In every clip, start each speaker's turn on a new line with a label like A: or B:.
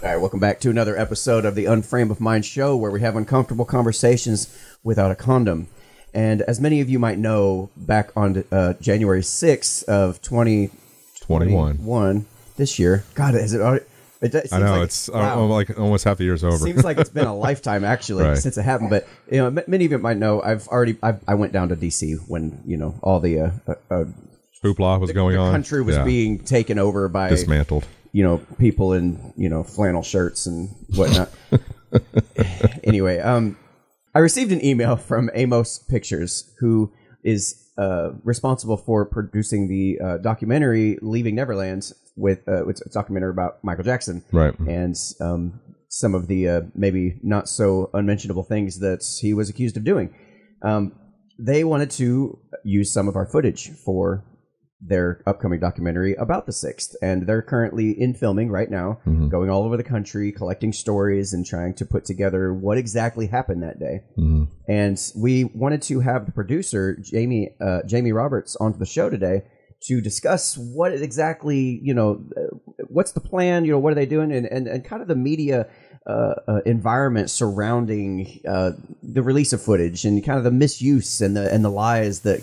A: All right, welcome back to another episode of the Unframe of Mind show, where we have uncomfortable conversations without a condom. And as many of you might know, back on January 6th of 2021, this year, God, is it already?
B: I know, like it's like almost half the year's over.
A: Seems like it's been a lifetime, actually, right, since it happened. But many of you might know, I went down to D.C. when all the
B: hoopla was going on.
A: The country was being taken over by
B: dismantled.
A: People in flannel shirts and whatnot. Anyway, I received an email from Amos Pictures, who is responsible for producing the documentary Leaving Neverland. It's a documentary about Michael Jackson,
B: right?
A: And some of the maybe not so unmentionable things that he was accused of doing. They wanted to use some of our footage for their upcoming documentary about the 6th, and they're currently in filming right now, going all over the country, collecting stories and trying to put together what exactly happened that day. And we wanted to have the producer Jamie Roberts onto the show today to discuss what exactly, what's the plan, what are they doing, and kind of the media environment surrounding the release of footage, and kind of the misuse and the lies that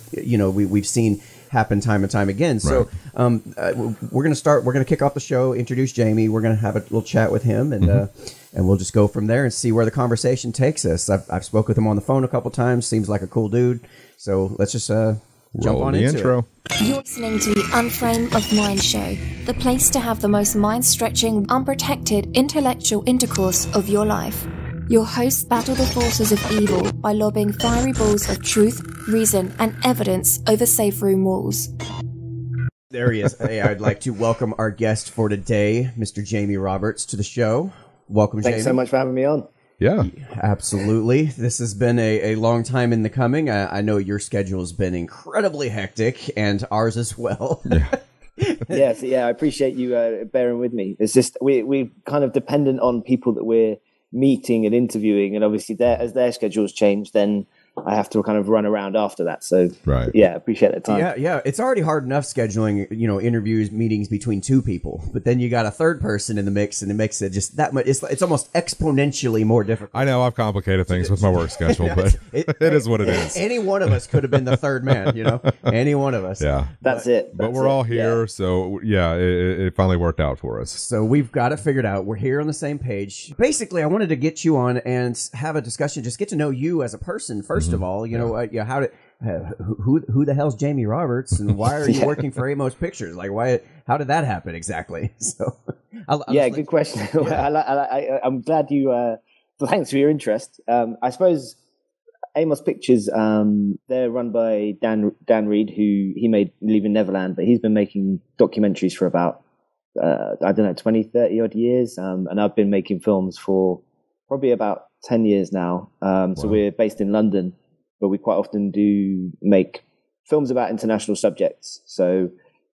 A: we've seen happen time and time again. So we're going to kick off the show, introduce Jamie. We're going to have a little chat with him, and we'll just go from there and see where the conversation takes us. I've spoke with him on the phone a couple times. Seems like a cool dude. So let's just jump on into
B: intro.
C: You're listening to the Unframe of Mind show, the place to have the most mind-stretching, unprotected, intellectual intercourse of your life. Your hosts battle the forces of evil by lobbing fiery balls of truth, reason, and evidence over safe room walls.
A: There he is. Hey, I'd like to welcome our guest for today, Mr. Jamie Roberts, to the show. Welcome, Jamie.
D: Thanks so much for having me on.
B: Yeah,
A: absolutely. This has been a long time in the coming. I know your schedule has been incredibly hectic, and ours as well.
D: Yes, I appreciate you bearing with me. It's just we're kind of dependent on people that we're meeting and interviewing, and obviously as their schedules change, then I have to kind of run around after that. So yeah, appreciate the time.
A: Yeah. It's already hard enough scheduling, interviews, meetings between two people, but then you got a third person in the mix, and it makes it just that much. It's almost exponentially more difficult.
B: I know I've complicated things with my work schedule, but it is what it is.
A: Any one of us could have been the third man, any one of us.
B: Yeah,
D: that's it.
B: But we're all here, so it finally worked out for us.
A: So we've got it figured out. We're here on the same page. Basically, I wanted to get you on and have a discussion, just get to know you as a person first of all. How did who the hell's Jamie Roberts, and why are you working for Amos Pictures? Like, how did that happen exactly? So,
D: good question. I'm glad you. Thanks for your interest. I suppose Amos Pictures, they're run by Dan Reed, who he made Leaving Neverland, but he's been making documentaries for about 20, 30 odd years, and I've been making films for probably about 10 years now. So we're based in London, but we quite often do make films about international subjects. So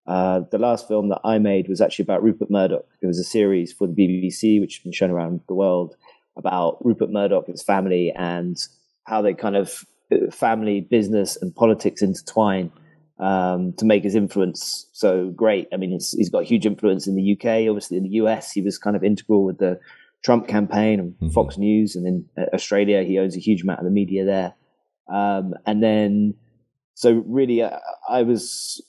D: the last film that I made was actually about Rupert Murdoch. It was a series for the BBC, which has been shown around the world, about Rupert Murdoch, his family, and how they kind of family, business, and politics intertwine to make his influence so great. I mean, he's got huge influence in the UK, obviously in the US. He was kind of integral with the Trump campaign and Fox News, and in Australia, he owns a huge amount of the media there. And then, so really, I was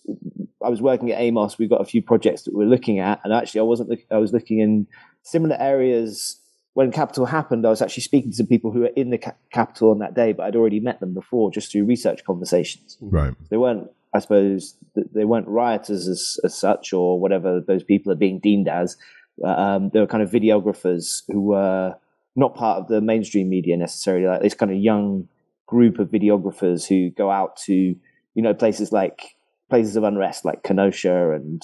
D: working at Amos. We've got a few projects that we're looking at, and actually, I was looking in similar areas when Capitol happened. I was actually speaking to some people who were in the Capitol on that day, but I'd already met them before just through research conversations.
B: Right.
D: They weren't, I suppose, they weren't rioters as such, or whatever those people are being deemed as. They were kind of videographers who were not part of the mainstream media necessarily, like this kind of young group of videographers who go out to, places of unrest like Kenosha and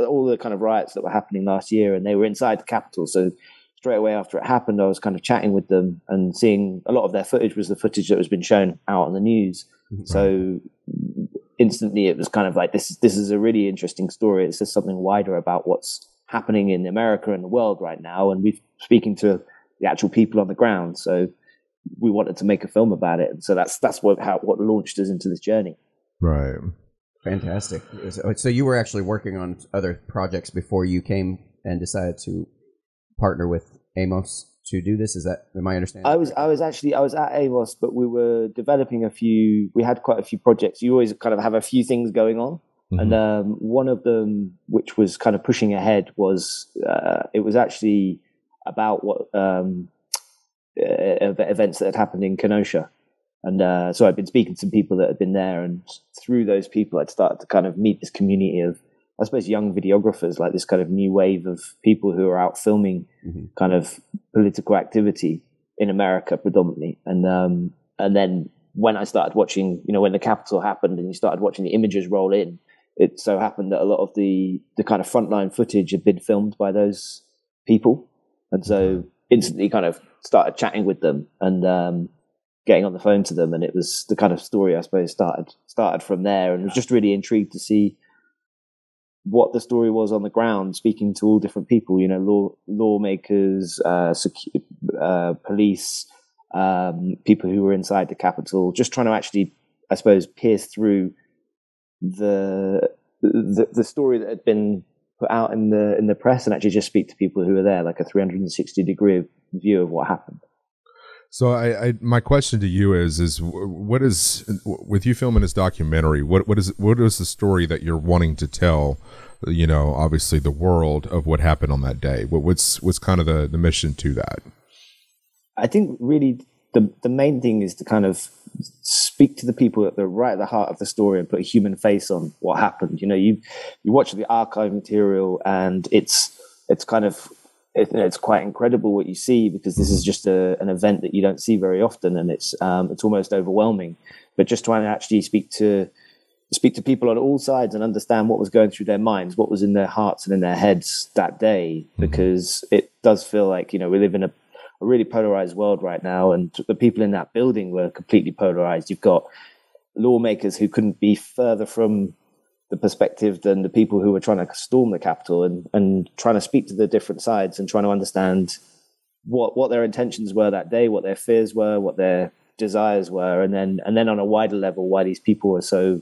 D: all the kind of riots that were happening last year, and they were inside the Capitol. So straight away after it happened, I was kind of chatting with them and seeing a lot of their footage was the footage that was been shown out on the news. Right. So instantly it was kind of like, this is a really interesting story. It's just something wider about what's happening in America and the world right now, and we're speaking to the actual people on the ground. So we wanted to make a film about it, and so that's what launched us into this journey.
B: Right.
A: Fantastic. So you were actually working on other projects before you came and decided to partner with Amos to do this? Am I understanding?
D: I was at Amos, but we were developing we had quite a few projects. You always kind of have a few things going on.
B: Mm-hmm.
D: And one of them, which was kind of pushing ahead, was it was actually about what events that had happened in Kenosha. And so I'd been speaking to some people that had been there, and through those people, I'd started to kind of meet this community of, I suppose, young videographers, like this kind of new wave of people who are out filming kind of political activity in America predominantly. And then when I started watching, when the Capitol happened and you started watching the images roll in, it so happened that a lot of the kind of frontline footage had been filmed by those people. And so instantly kind of started chatting with them and getting on the phone to them. And it was the kind of story, I suppose, started from there, and was just really intrigued to see what the story was on the ground, speaking to all different people, lawmakers, police, people who were inside the Capitol, just trying to actually, I suppose, pierce through the story that had been put out in the press and actually just speak to people who were there, like a 360-degree view of what happened.
B: So my question to you is what is, with you filming this documentary, what is the story that you're wanting to tell, obviously the world, of what happened on that day? What's kind of the mission to that?
D: I think really the main thing is to kind of speak to the people that are right at the heart of the story and put a human face on what happened. You watch the archive material and it's kind of, it's quite incredible what you see, because this is just an event that you don't see very often, and it's almost overwhelming. But just trying to actually speak to people on all sides and understand what was going through their minds, what was in their hearts and in their heads that day, because it does feel like, we live in a really polarized world right now, and the people in that building were completely polarized. You've got lawmakers who couldn't be further from the perspective than the people who were trying to storm the Capitol, and trying to speak to the different sides and trying to understand what their intentions were that day, what their fears were, what their desires were, and then on a wider level, why these people are so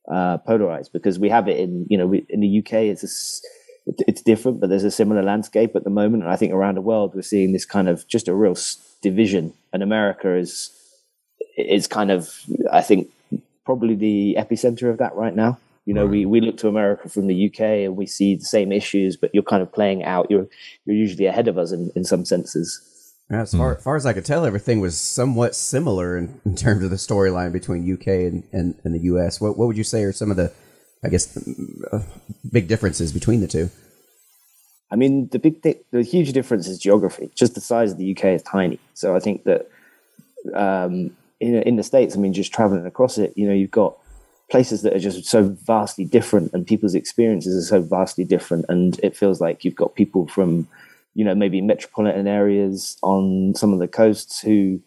D: polarized. Because we have it in the UK, it's different, but there's a similar landscape at the moment. And I think around the world, we're seeing this kind of just a real division. And America is kind of, I think, probably the epicenter of that right now. We look to America from the UK and we see the same issues, but you're kind of playing out. You're usually ahead of us in some senses.
A: As far as I could tell, everything was somewhat similar in terms of the storyline between UK and the US. What would you say are some of the, I guess, big differences between the two?
D: I mean, the huge difference is geography. Just the size of the UK is tiny. So I think that in the States, I mean, just traveling across it, you've got places that are just so vastly different, and people's experiences are so vastly different. And it feels like you've got people from, maybe metropolitan areas on some of the coasts who,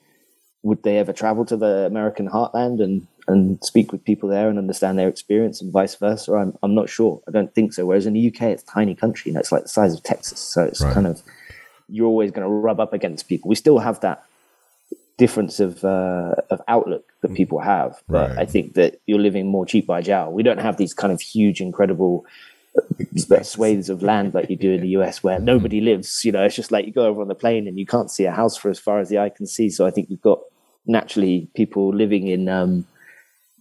D: would they ever travel to the American heartland and speak with people there and understand their experience, and vice versa? I'm not sure. I don't think so. Whereas in the UK, it's a tiny country, it's like the size of Texas. So it's kind of, you're always going to rub up against people. We still have that difference of outlook that people have, but I think that you're living more cheek by jowl. We don't have these kind of huge, incredible swathes of land like you do in the US, where nobody lives. It's just like you go over on the plane and you can't see a house for as far as the eye can see. So I think you've got naturally people living in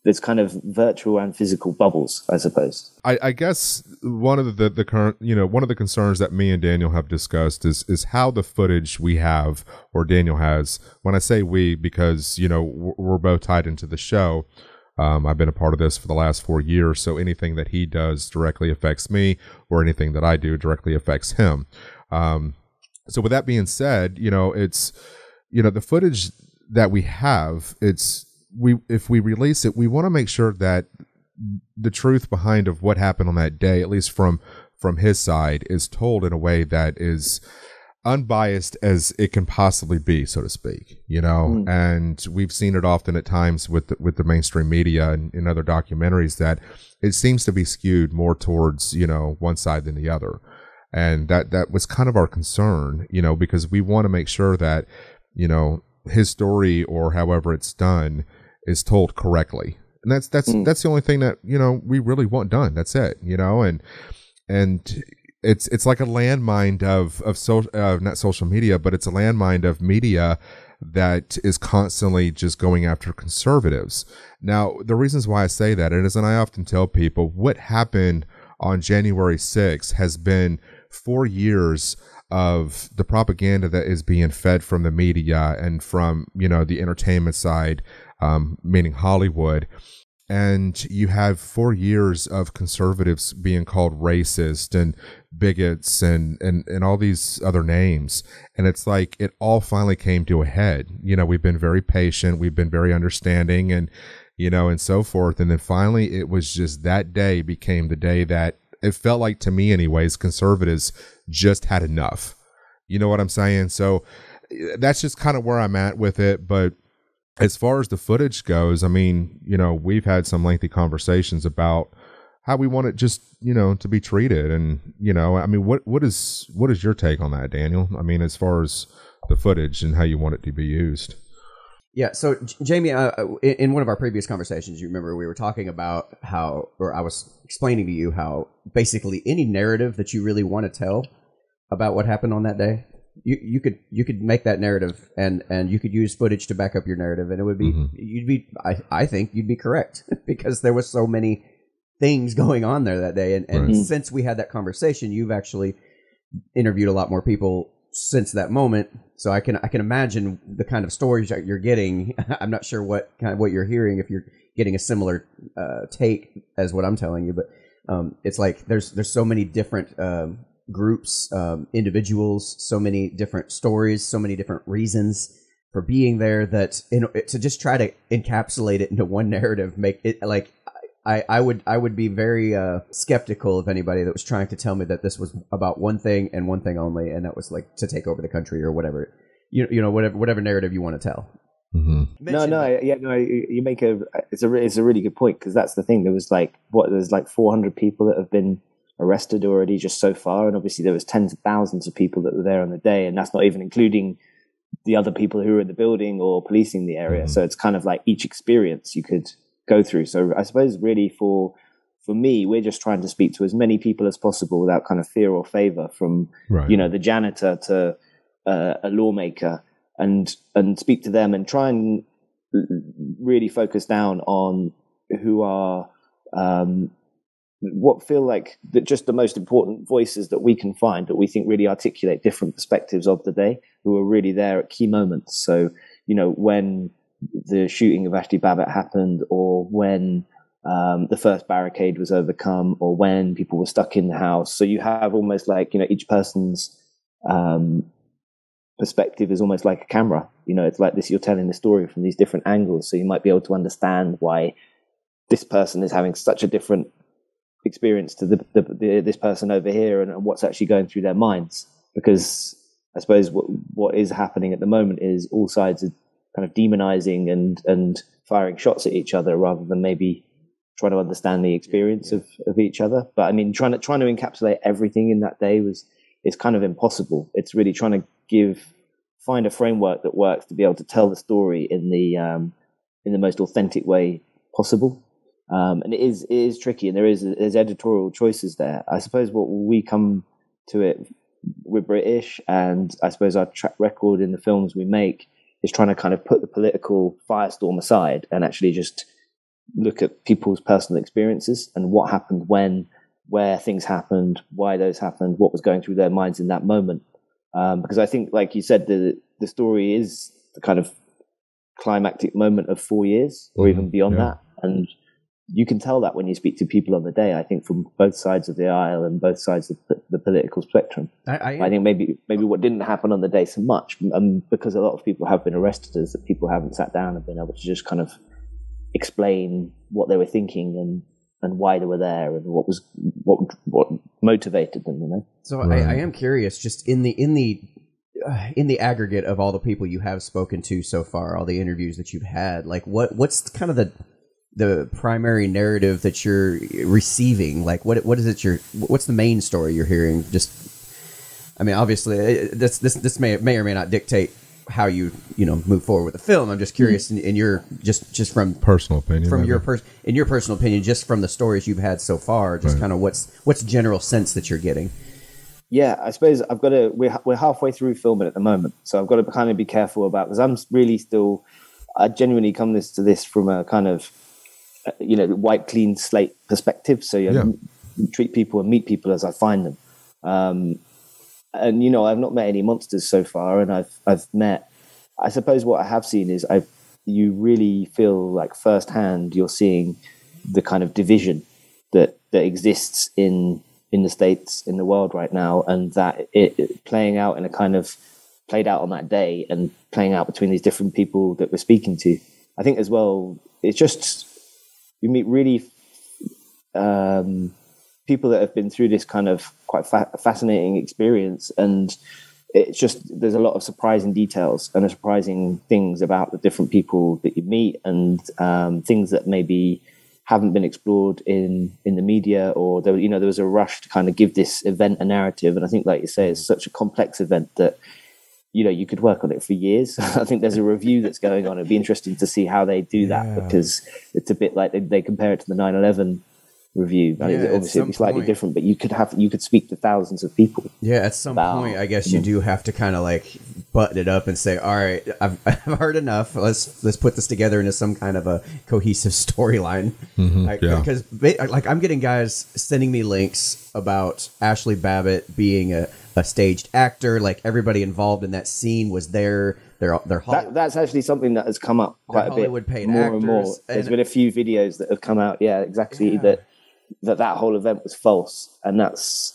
D: this kind of virtual and physical bubbles, I suppose.
B: I guess one of the current, one of the concerns that me and Daniel have discussed is how the footage we have, or Daniel has, when I say we, because, we're both tied into the show. I've been a part of this for the last 4 years, so anything that he does directly affects me, or anything that I do directly affects him. So with that being said, it's, the footage that we have, if we release it, we want to make sure that the truth behind of what happened on that day, at least from his side, is told in a way that is unbiased as it can possibly be, so to speak. And we've seen it often at times with the mainstream media and in other documentaries, that it seems to be skewed more towards one side than the other, and that was kind of our concern, because we want to make sure that his story, or however it's done, is told correctly. And that's the only thing that we really want done. That's it. And it's like a landmine of not social media, but it's a landmine of media that is constantly just going after conservatives. Now, the reasons why I say that is, and I often tell people, what happened on January 6th has been 4 years of the propaganda that is being fed from the media and from, the entertainment side, meaning Hollywood. And you have 4 years of conservatives being called racist and bigots and all these other names. And it's like it all finally came to a head. We've been very patient. We've been very understanding and, and so forth. And then finally it was just that day became the day that it felt like, to me anyways, conservatives just had enough. You know what I'm saying? So that's just kind of where I'm at with it. But as far as the footage goes, I mean, we've had some lengthy conversations about how we want it just, to be treated. And, I mean, what is your take on that, Daniel? I mean, as far as the footage and how you want it to be used.
A: Yeah. So, Jamie, in one of our previous conversations, you remember we were talking about or I was explaining to you how basically any narrative that you really want to tell about what happened on that day, you could make that narrative and you could use footage to back up your narrative, and it would be I think you'd be correct because there was so many things going on there that day, and since we had that conversation, you've actually interviewed a lot more people since that moment, so I can imagine the kind of stories that you're getting. I'm not sure what you're hearing, if you're getting a similar take as what I'm telling you, but it's like there's so many different groups, individuals, so many different stories, so many different reasons for being there, that to just try to encapsulate it into one narrative, make it like I would be very skeptical of anybody that was trying to tell me that this was about one thing and one thing only, and that was like to take over the country or whatever, whatever narrative you want to tell.
D: Mm-hmm. You make it's a really good point, because that's the thing. There's like 400 people that have been arrested already just so far, and obviously there was tens of thousands of people that were there on the day, and that's not even including the other people who were in the building or policing the area. So it's kind of like each experience you could go through. So I suppose really for me, we're just trying to speak to as many people as possible without kind of fear or favor, from the janitor to a lawmaker, and speak to them and try and really focus down on who are what feel like just the most important voices that we can find, that we think really articulate different perspectives of the day, who are really there at key moments. So, when the shooting of Ashley Babbitt happened, or when the first barricade was overcome, or when people were stuck in the house. So you have almost like, each person's perspective is almost like a camera. It's like this, you're telling the story from these different angles. So you might be able to understand why this person is having such a different experience to this person over here, and what's actually going through their minds. Because I suppose what is happening at the moment is all sides are kind of demonizing and firing shots at each other, rather than maybe trying to understand the experience of each other. But I mean, trying to encapsulate everything in that day is kind of impossible. It's really trying to find a framework that works to be able to tell the story in the most authentic way possible. And it is tricky, and there's editorial choices there. I suppose what we come to it, we're British, and I suppose our track record in the films we make is trying to kind of put the political firestorm aside and actually just look at people's personal experiences and what happened where things happened, why those happened, what was going through their minds in that moment. Because I think, like you said, the story is the kind of climactic moment of 4 years, or even beyond that. And you can tell that when you speak to people on the day, I think, from both sides of the aisle and both sides of the political spectrum. I think maybe what didn't happen on the day so much, because a lot of people have been arrested, is that people haven't sat down and been able to just kind of explain what they were thinking and why they were there, and what motivated them.
A: So I am curious, just in the aggregate of all the people you have spoken to so far, all the interviews that you've had, like what's kind of the primary narrative that you're receiving? Like what is it what's the main story you're hearing? Just, I mean, obviously this may or may not dictate how you move forward with the film. I'm just curious in your just from
B: personal opinion,
A: from in your personal opinion, just from the stories you've had so far, just kind of what's general sense that you're getting.
D: Yeah, I suppose I've got to. We're halfway through filming at the moment, so I've got to kind of be careful about, because I'm really still. I genuinely come to this from a kind of, white clean slate perspective. So treat people and meet people as I find them. And I've not met any monsters so far, and I've met. I suppose what I have seen is you really feel like firsthand you're seeing the kind of division that exists in the States, in the world right now, and that it playing out in a kind of played out on that day and playing out between these different people that we're speaking to. I think as well, it's just you meet really people that have been through this kind of quite fascinating experience, and it's just there's a lot of surprising details and surprising things about the different people that you meet, and things that maybe haven't been explored in the media, or there was a rush to kind of give this event a narrative. And I think, like you say, it's such a complex event that you could work on it for years. I think there's a review that's going on. It'd be interesting to see how they do that, because it's a bit like they compare it to the 9/11 review. I mean, obviously it'd be slightly different, but you could speak to thousands of people.
A: Yeah, at some point, I guess you do have to kind of like button it up and say, all right, I've heard enough. Let's put this together into some kind of a cohesive storyline. Because like I'm getting guys sending me links about Ashley Babbitt being a staged actor. Like everybody involved in that scene was there.
D: That's actually something that has come up quite a bit more and more. There's been a few videos that have come out. Yeah, exactly. That whole event was false, and that's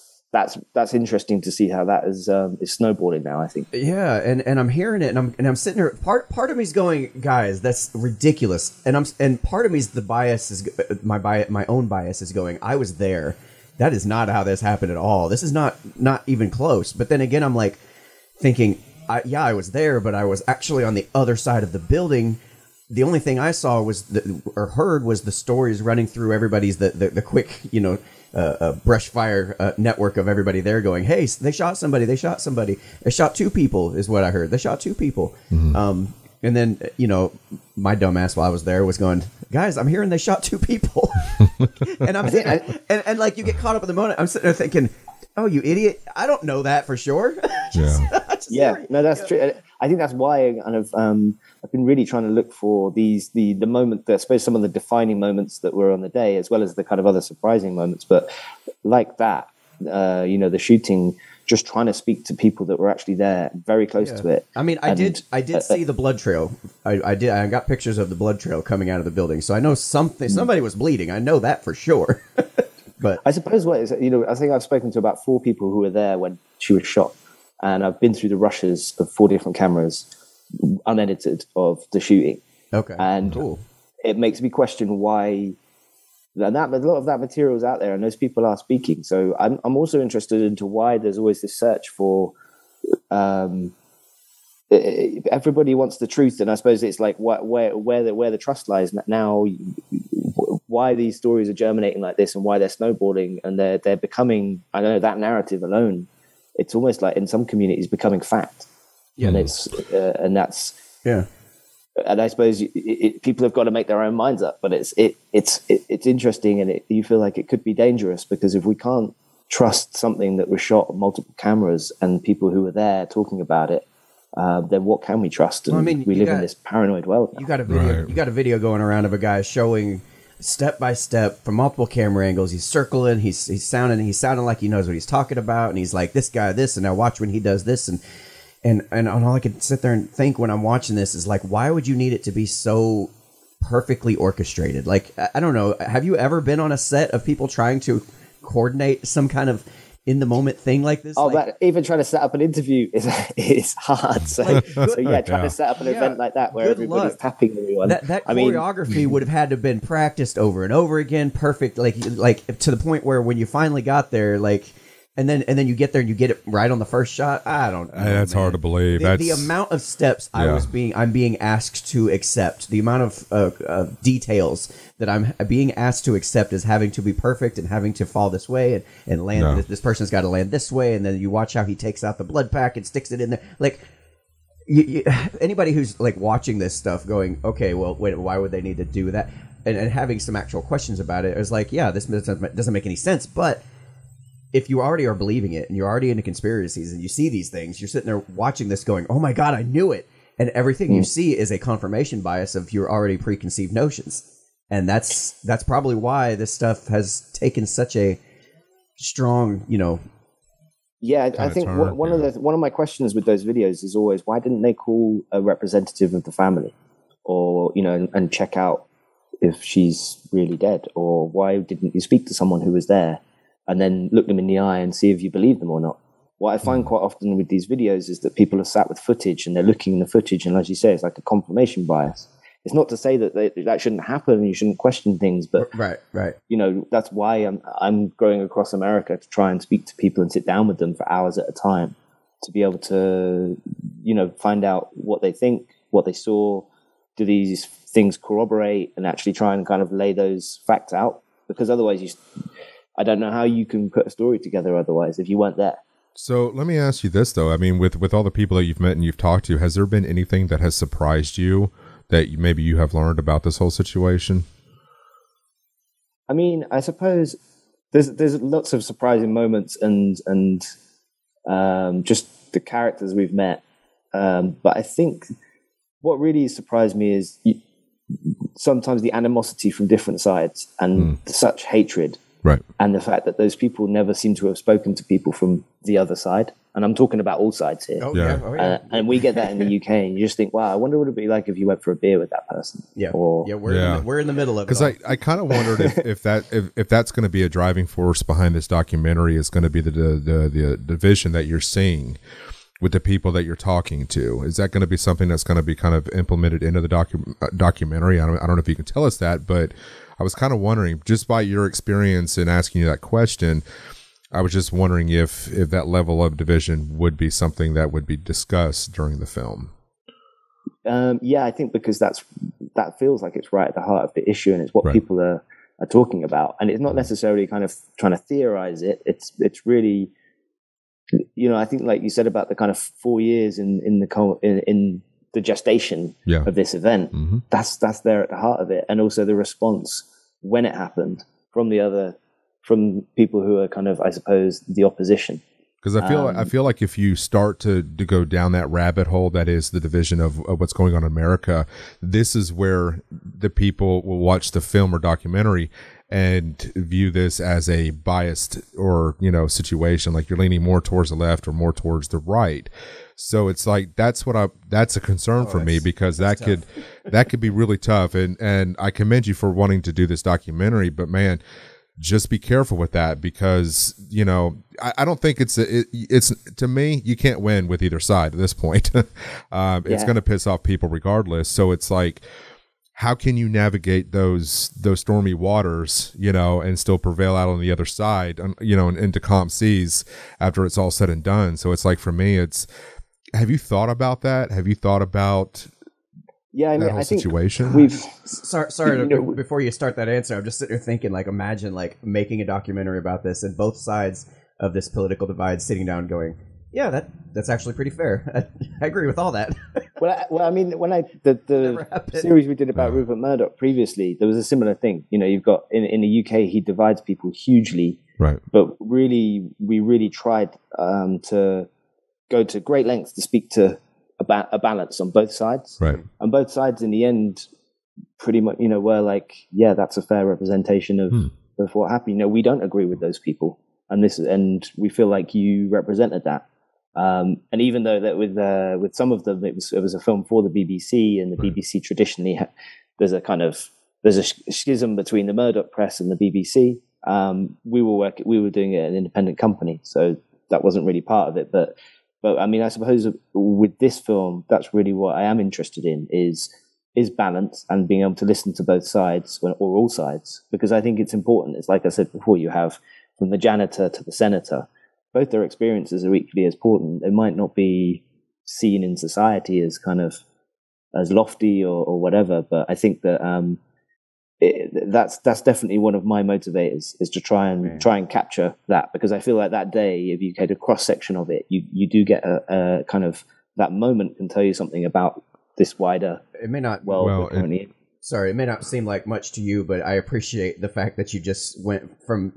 D: interesting to see how that is snowballing now, I think.
A: Yeah, and I'm hearing it, and I'm sitting here. Part of me's going, guys, that's ridiculous, and part of me's the bias is my own bias is going, I was there. That is not how this happened at all. This is not even close. But then again, I'm like thinking, I was there, but I was actually on the other side of the building. The only thing I saw or heard was the stories running through everybody's the quick brush fire network of everybody there going, hey, they shot somebody, they shot 2 people is what I heard. They shot 2 people. And then my dumbass while I was there was going, guys, I'm hearing they shot 2 people. And I'm and like you get caught up in the moment. I'm sitting there thinking, oh, you idiot, I don't know that for sure.
D: No, that's true. I think that's why I've been really trying to look for the moment that I suppose some of the defining moments that were on the day, as well as the kind of other surprising moments. But like that, the shooting, just trying to speak to people that were actually there, very close to it.
A: I mean, I did see the blood trail. I got pictures of the blood trail coming out of the building, so I know somebody was bleeding. I know that for sure. But
D: I suppose I think I've spoken to about 4 people who were there when she was shot. And I've been through the rushes of 4 different cameras, unedited, of the shooting.
A: Okay.
D: And it makes me question why. And a lot of that material is out there, and those people are speaking. So I'm also interested into why there's always this search for. Everybody wants the truth, and I suppose it's like where the trust lies now. Why these stories are germinating like this, and why they're snowballing, and they're becoming. I don't know, that narrative alone. It's almost like in some communities becoming fact, and that's. And I suppose people have got to make their own minds up, but it's interesting, and you feel like it could be dangerous, because if we can't trust something that was shot on multiple cameras and people who were there talking about it, then what can we trust? And we live in this paranoid world now.
A: You got a video. Right. You got a video going around of a guy showing step by step from multiple camera angles. He's circling. He's sounding like he knows what he's talking about, and he's like, this guy, this, and now watch when he does this, and all I could sit there and think when I'm watching this is like, why would you need it to be so perfectly orchestrated? Like, I don't know. Have you ever been on a set of people trying to coordinate some kind of in the moment thing like this?
D: Even trying to set up an interview is hard. So trying to set up an event like that where everybody's tapping everyone.
A: That choreography would have had to have been practiced over and over again, perfect, like to the point where when you finally got there, like. And then you get there and you get it right on the first shot. I don't know.
B: That's hard to believe.
A: The amount of steps I'm being asked to accept, the amount of details that I'm being asked to accept is having to be perfect and having to fall this way and land. No. This person's got to land this way, and then you watch how he takes out the blood pack and sticks it in there. Like anybody who's like watching this stuff, going, okay, well, wait, why would they need to do that? And having some actual questions about it is like, yeah, this doesn't make any sense, but. if you already are believing it and you're already into conspiracies and you see these things, you're sitting there watching this going, oh my God, I knew it. And everything you see is a confirmation bias of your already preconceived notions. And that's probably why this stuff has taken such a strong,
D: Yeah, I think one of my questions with those videos is always, why didn't they call a representative of the family, or and check out if she's really dead, or why didn't you speak to someone who was there and then look them in the eye and see if you believe them or not? What I find quite often with these videos is that people are sat with footage and they're looking in the footage, and as you say, it's like a confirmation bias. It's not to say that that shouldn't happen and you shouldn't question things, but
A: right.
D: That's why I'm going across America to try and speak to people and sit down with them for hours at a time to be able to, find out what they think, what they saw, do these things corroborate, and actually try and kind of lay those facts out. Because otherwise, I don't know how you can put a story together otherwise if you weren't there.
B: So let me ask you this, though. I mean, with all the people that you've met and you've talked to, has there been anything that has surprised you that maybe you have learned about this whole situation?
D: I mean, I suppose there's lots of surprising moments and just the characters we've met. But I think what really surprised me is sometimes the animosity from different sides and such hatred.
B: Right.
D: And the fact that those people never seem to have spoken to people from the other side. And I'm talking about all sides here.
A: Oh, yeah.
D: And we get that in the UK, and you just think, wow, I wonder what it'd be like if you went for a beer with that person.
A: Yeah. We're in the middle of it.
B: Because I kind of wondered if that's going to be a driving force behind this documentary is going to be the division that you're seeing with the people that you're talking to. Is that going to be something that's going to be kind of implemented into the documentary? I don't know if you can tell us that, but I was kind of wondering, just by your experience in asking you that question, I was just wondering if that level of division would be something that would be discussed during the film.
D: Yeah, I think because that feels like it's right at the heart of the issue, and it's what people are talking about. And it's not necessarily kind of trying to theorize it. It's really, I think like you said about the kind of 4 years in the gestation of this event, that's there at the heart of it. And also the response when it happened from people who are kind of, I suppose, the opposition.
B: Because I feel like if you start to go down that rabbit hole that is the division of what's going on in America, this is where the people will watch the film or documentary and view this as a biased or situation, like you're leaning more towards the left or more towards the right. So it's like that's a concern for me, because that could be really tough. And I commend you for wanting to do this documentary, but man, just be careful with that, because I don't think it's to me, you can't win with either side at this point. It's going to piss off people regardless. So it's like, how can you navigate those stormy waters, and still prevail out on the other side, into calm seas after it's all said and done? So it's like, for me, have you thought about that? Have you thought about that whole situation?
A: Sorry, before you start that answer, I'm just sitting there thinking, like, imagine like making a documentary about this and both sides of this political divide sitting down going, yeah, that's actually pretty fair. I agree with all that.
D: Well, I mean, when the series we did about Rupert Murdoch previously, there was a similar thing. You've got in the UK, he divides people hugely,
B: right?
D: But we really tried to go to great lengths to speak to a balance on both sides,
B: right? And
D: both sides, in the end, pretty much, were like, yeah, that's a fair representation of what happened. We don't agree with those people, and we feel like you represented that. And even though that with some of them it was a film for the BBC, and the BBC traditionally there's a schism between the Murdoch press and the BBC. We were doing it at an independent company, so that wasn't really part of it. But I mean, I suppose with this film, that's really what I am interested in is balance and being able to listen to both sides or all sides, because I think it's important. It's like I said before, you have from the janitor to the senator. Both their experiences are equally as important. They might not be seen in society as kind of as lofty or whatever, but I think that that's definitely one of my motivators, is to try and capture that, because I feel like that day, if you get a cross section of it, you do get a kind of that moment can tell you something about this wider.
A: It may not.
B: Well,
A: sorry, it may not seem like much to you, but I appreciate the fact that you just went from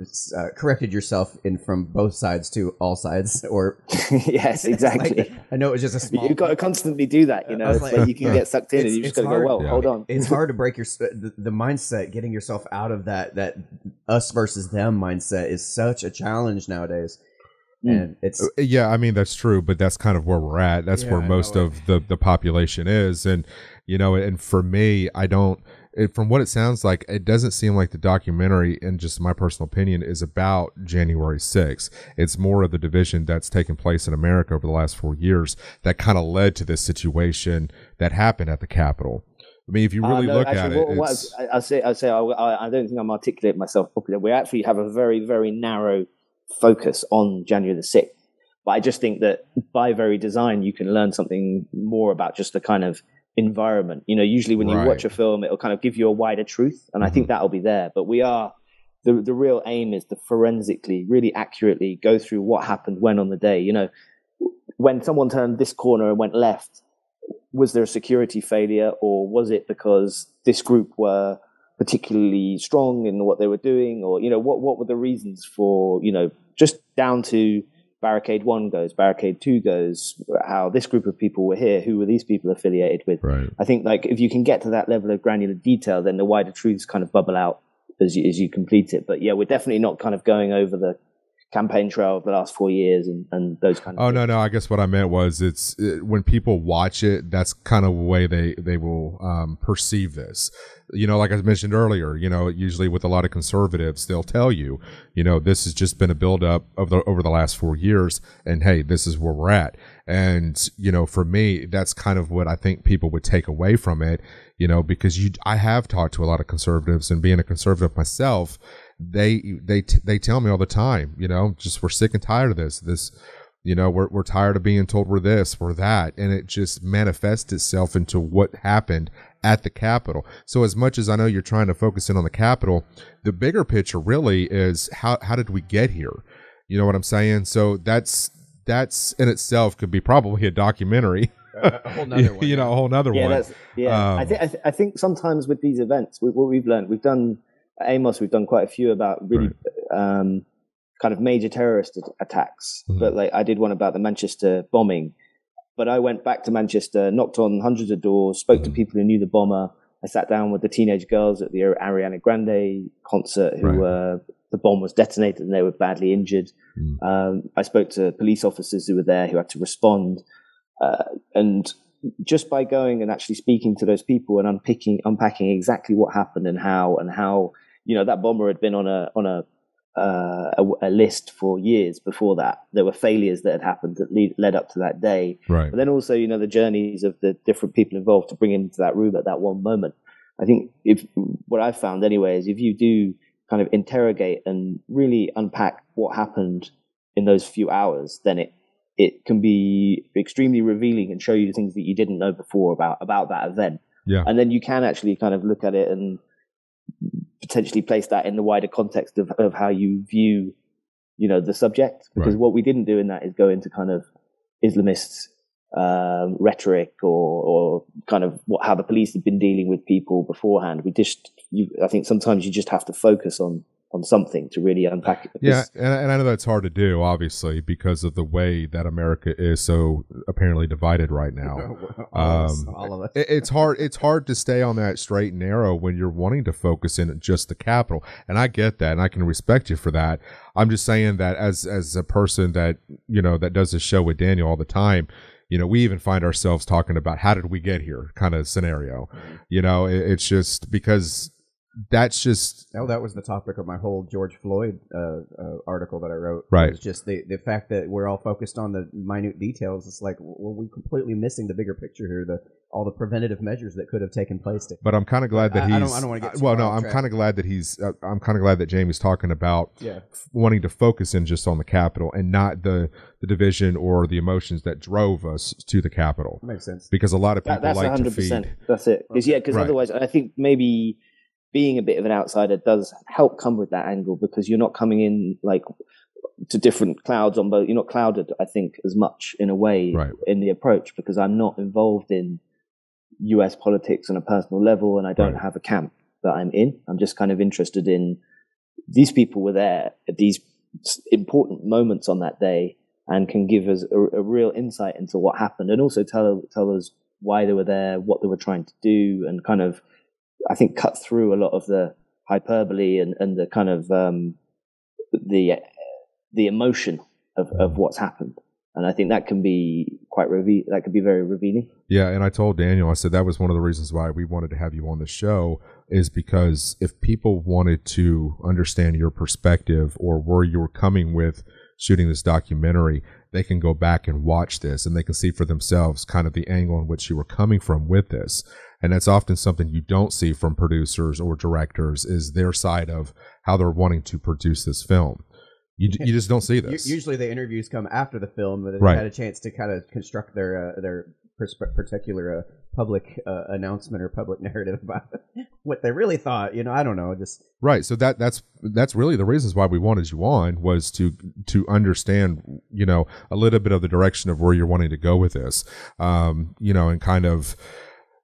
A: corrected yourself in from both sides to all sides. Or
D: yes, exactly.
A: like, I know it was just a small.
D: You've got to constantly do that. You know, it's like you can get sucked in, and you just got to go. Well, hold on.
A: It's hard to break the mindset. Getting yourself out of that us versus them mindset is such a challenge nowadays. And it's
B: I mean, that's true, but that's kind of where we're at. That's where most of the population is. And, you know, and for me, from what it sounds like, it doesn't seem like the documentary, in just my personal opinion, is about January 6th. It's more of the division that's taken place in America over the last 4 years that kind of led to this situation that happened at the Capitol. I mean, if you really look at it,
D: I'll say I don't think I'm articulating myself properly. We actually have a very, very narrow focus on January the 6th. But I just think that by very design, you can learn something more about just the kind of environment. You know, usually when you watch a film, it'll kind of give you a wider truth. And I think that'll be there. But the real aim is to forensically, really accurately go through what happened when on the day. You know, when someone turned this corner and went left, was there a security failure, or was it because this group were particularly strong in what they were doing, or, you know, what were the reasons for, you know, just down to barricade 1 goes, barricade 2 goes, how this group of people were here, who were these people affiliated with.
B: Right.
D: I think, like, if you can get to that level of granular detail, then the wider truths kind of bubble out as you complete it. But yeah, we're definitely not kind of going over the campaign trail of the last 4 years and those kind of things.
B: No, I guess what I meant was when people watch it, that's kind of the way they will perceive this. You know, like I mentioned earlier, you know, usually with a lot of conservatives, they'll tell you, you know, this has just been a buildup over the last 4 years, and hey, this is where we're at. And, you know, for me, that's kind of what I think people would take away from it, you know, because I have talked to a lot of conservatives, and being a conservative myself, they tell me all the time, you know, just we're sick and tired of this, you know, we're tired of being told we're this, we're that, and it just manifests itself into what happened at the Capitol. So as much as I know you're trying to focus in on the Capitol, the bigger picture really is how did we get here? You know what I'm saying? So that's in itself could be probably a documentary.
A: A whole nother one.
B: You know, a whole nother one.
D: I think sometimes with these events, what we've learned, we've done at Amos, we've done quite a few about really kind of major terrorist attacks. But like I did one about the Manchester bombing. But I went back to Manchester, knocked on hundreds of doors, spoke to people who knew the bomber. I sat down with the teenage girls at the Ariana Grande concert who the bomb was detonated and they were badly injured. I spoke to police officers who were there who had to respond. And just by going and actually speaking to those people and unpacking exactly what happened and how, you know, that bomber had been on a list for years before that. There were failures that had happened that led up to that day.
B: Right.
D: But then also, you know, the journeys of the different people involved to bring him into that room at that one moment. I think what I've found anyway is if you do kind of interrogate and really unpack what happened in those few hours, then it can be extremely revealing and show you things that you didn't know before about that event.
B: Yeah.
D: And then you can actually kind of look at it and potentially place that in the wider context of how you view, you know, the subject. Because what we didn't do in that is go into kind of Islamist rhetoric or kind of how the police had been dealing with people beforehand. I think sometimes you just have to focus on something to really unpack it.
B: Yeah, and I know that's hard to do, obviously, because of the way that America is so apparently divided right now.
A: All of us.
B: It's hard to stay on that straight and narrow when you're wanting to focus in just the Capitol. And I get that, and I can respect you for that. I'm just saying that as a person that, you know, that does this show with Daniel all the time, you know, we even find ourselves talking about how did we get here kind of scenario. You know, it's just because that's just
A: that was the topic of my whole George Floyd article that I wrote.
B: Right.
A: It's just the fact that we're all focused on the minute details. It's like, well, we're completely missing the bigger picture here. All the preventative measures that could have taken place.
B: But I'm kind of glad that he's.
A: I don't want to get.
B: I'm kind of glad that he's. I'm kind of glad that Jamie's talking about wanting to focus in just on the Capitol and not the division or the emotions that drove us to the Capitol.
A: Makes sense.
B: Because a lot of people
D: that's
B: like
D: 100%.
B: to feed.
D: That's it. Because otherwise, I think maybe being a bit of an outsider does help come with that angle, because you're not coming in like to different clouds on both. You're not clouded, I think, as much in a way in the approach, because I'm not involved in US politics on a personal level, and I don't have a camp that I'm in. I'm just kind of interested in these people were there at these important moments on that day and can give us a real insight into what happened, and also tell us why they were there, what they were trying to do, and kind of, I think, cut through a lot of the hyperbole and the kind of the emotion of what's happened. And I think that can be that could be very revealing.
B: Yeah, and I told Daniel, I said that was one of the reasons why we wanted to have you on the show, is because if people wanted to understand your perspective or where you were coming with shooting this documentary, they can go back and watch this and they can see for themselves kind of the angle in which you were coming from with this. And that's often something you don't see from producers or directors, is their side of how they're wanting to produce this film. You just don't see this.
A: Usually the interviews come after the film, but they had a chance to kind of construct their particular public announcement or public narrative about what they really thought. I don't know. Just
B: right. So that's really the reasons why we wanted you on, was to understand, a little bit of the direction of where you're wanting to go with this, and kind of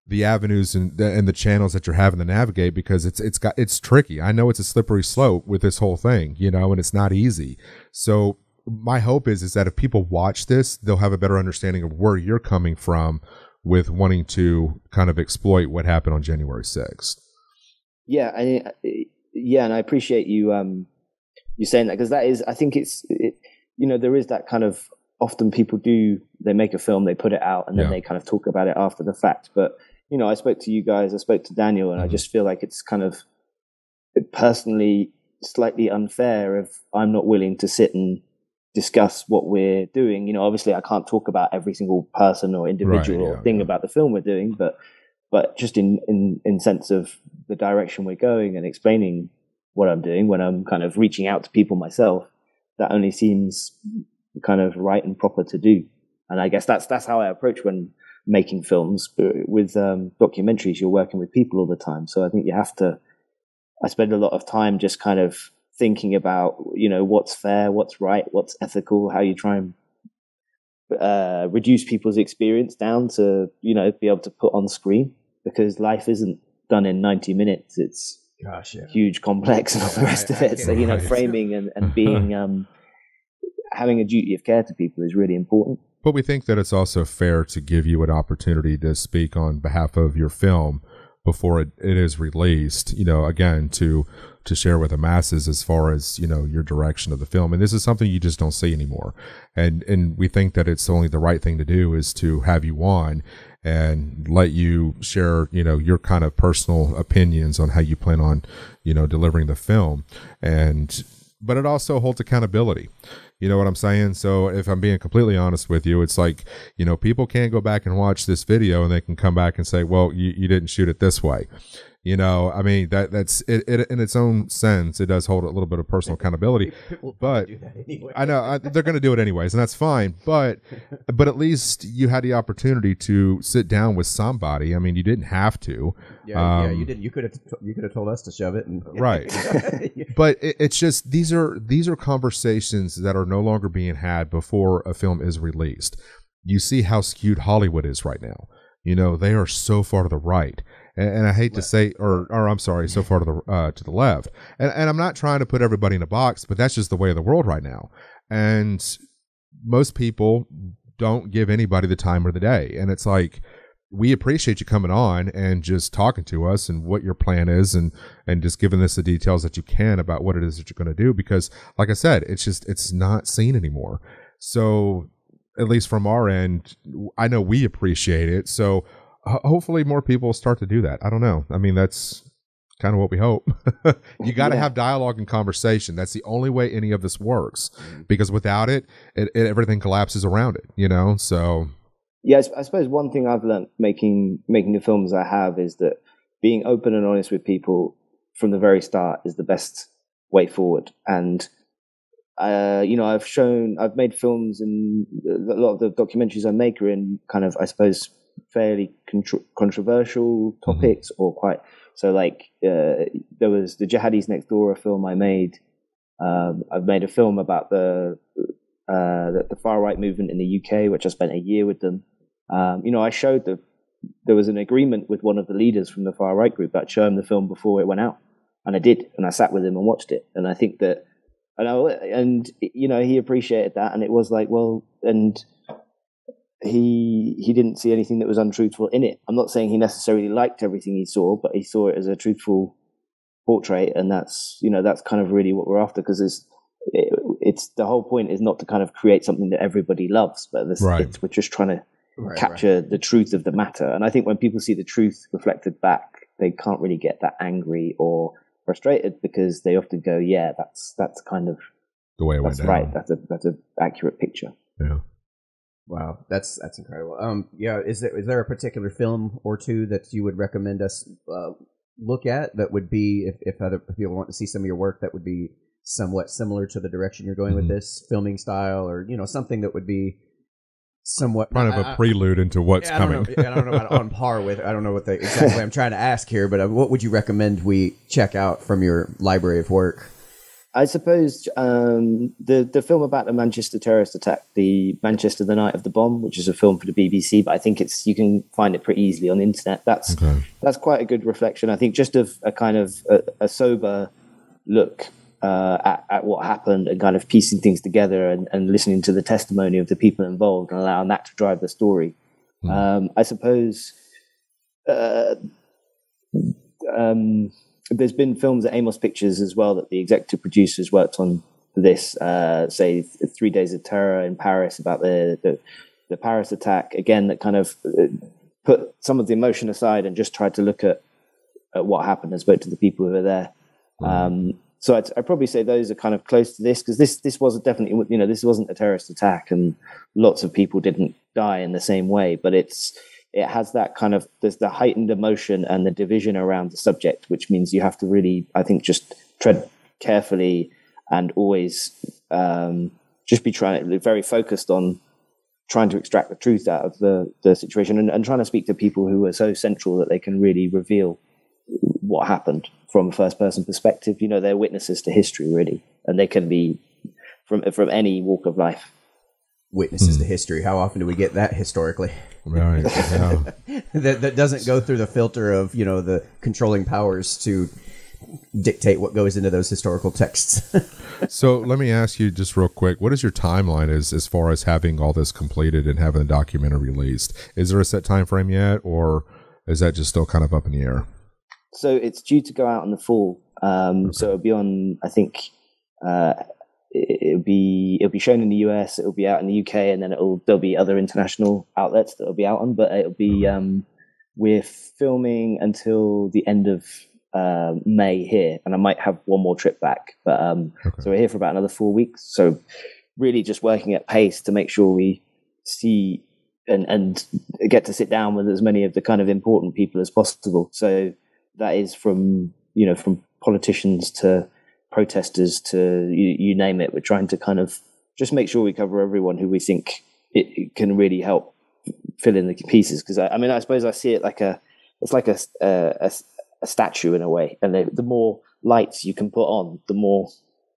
B: the avenues and the channels that you're having to navigate, because it's tricky. I know it's a slippery slope with this whole thing, and it's not easy. So my hope is that if people watch this, they'll have a better understanding of where you're coming from with wanting to kind of exploit what happened on January 6th.
D: Yeah, and I appreciate you saying that, because that is, I think there is that kind of, often people they make a film, they put it out, and then they kind of talk about it after the fact. But I spoke to you guys, I spoke to Daniel, and I just feel like it's kind of personally slightly unfair if I'm not willing to sit and discuss what we're doing. Obviously I can't talk about every single person or individual or thing about the film we're doing, but just in sense of the direction we're going and explaining what I'm doing, when I'm kind of reaching out to people myself, that only seems kind of right and proper to do. And I guess that's how I approach when making films. With documentaries, you're working with people all the time, so I think I spend a lot of time just kind of thinking about what's fair, what's right, what's ethical, how you try and reduce people's experience down to be able to put on screen, because life isn't done in 90 minutes. It's huge, complex, and all the rest of it. So framing and being having a duty of care to people is really important.
B: But we think that it's also fair to give you an opportunity to speak on behalf of your film before it is released, again, to share with the masses as far as, your direction of the film. And this is something you just don't see anymore. And we think that it's only the right thing to do is to have you on and let you share, your kind of personal opinions on how you plan on, delivering the film. But it also holds accountability. You know what I'm saying? So if I'm being completely honest with you, it's like, people can't go back and watch this video and they can come back and say, well, you didn't shoot it this way. I mean, that's it in its own sense. It does hold a little bit of personal accountability, but do that anyway. I know they're going to do it anyways, and that's fine. But at least you had the opportunity to sit down with somebody. I mean, you didn't have to.
A: Yeah, you did. You could have told us to shove it.
B: Right. But it's just these are conversations that are no longer being had before a film is released. You see how skewed Hollywood is right now. They are so far to the right. And I hate to say, or I'm sorry, so far to the left. And I'm not trying to put everybody in a box, but that's just the way of the world right now. And most people don't give anybody the time of the day. And it's like, we appreciate you coming on and just talking to us and what your plan is, and just giving us the details that you can about what it is that you're going to do. Because, like I said, it's not seen anymore. So, at least from our end, I know we appreciate it. So, hopefully more people will start to do that. I don't know. I mean, that's kind of what we hope. You got to have dialogue and conversation. That's the only way any of this works, because without it everything collapses around it, so.
D: Yeah, I suppose one thing I've learned making the films I have is that being open and honest with people from the very start is the best way forward. And, I've made films, and a lot of the documentaries I make are in kind of, I suppose, fairly controversial topics, or quite so. Like there was the Jihadis Next Door, a film I made. I've made a film about the far right movement in the UK, which I spent a year with them. I showed the there was an agreement with one of the leaders from the far right group about showing the film before it went out, and I did, and I sat with him and watched it, and I think that, and you know, he appreciated that, and it was like, well, and he didn't see anything that was untruthful in it. I'm not saying he necessarily liked everything he saw, but he saw it as a truthful portrait, and that's, you know, that's kind of really what we're after, because it's the whole point is not to kind of create something that everybody loves, but we're just trying to capture the truth of the matter. And I think when people see the truth reflected back, they can't really get that angry or frustrated, because they often go, yeah, that's kind of
B: the way it went down.
D: Right. That's an accurate picture.
B: Yeah.
A: Wow, that's incredible. Yeah, is there a particular film or two that you would recommend us look at that would be, if other people want to see some of your work, that would be somewhat similar to the direction you're going with this filming style, or, you know, something that would be somewhat
B: kind of a prelude into what's coming.
A: I don't know about on par with. I don't know what exactly I'm trying to ask here, but what would you recommend we check out from your library of work?
D: I suppose the film about the Manchester terrorist attack, the Manchester the Night of the Bomb, which is a film for the BBC, but I think you can find it pretty easily on the internet. That's quite a good reflection, I think, just of a kind of a sober look at what happened, and kind of piecing things together, and listening to the testimony of the people involved and allowing that to drive the story. I suppose there's been films at Amos Pictures as well that the executive producers worked on this, say 3 Days of Terror in Paris, about the Paris attack, again, that kind of put some of the emotion aside and just tried to look at what happened and spoke to the people who were there. So I'd probably say those are kind of close to this, because this wasn't definitely, you know, this wasn't a terrorist attack, and lots of people didn't die in the same way, but it has that kind of, there's the heightened emotion and the division around the subject, which means you have to really, I think, just tread carefully and always just be very focused on trying to extract the truth out of the situation, and trying to speak to people who are so central that they can really reveal what happened from a first person perspective. You know, they're witnesses to history, really, and they can be from any walk of life.
A: Witnesses to history. How often do we get that historically?
B: Right. Yeah.
A: that doesn't go through the filter of, you know, the controlling powers to dictate what goes into those historical texts.
B: So let me ask you just real quick, what is your timeline as far as having all this completed and having the documentary released? Is there a set time frame yet, or is that just still kind of up in the air?
D: So it's due to go out in the fall. So it'll be on, I think, it'll be shown in the US, it'll be out in the UK, and then there'll be other international outlets that it'll be out on. But it'll be we're filming until the end of May here, and I might have one more trip back. But so we're here for about another 4 weeks. So really just working at pace to make sure we see and get to sit down with as many of the kind of important people as possible. So that is from politicians to protesters to you name it. We're trying to kind of just make sure we cover everyone who we think it can really help fill in the pieces. Because I mean, I suppose I see it like it's like a statue in a way, and the more lights you can put on, the more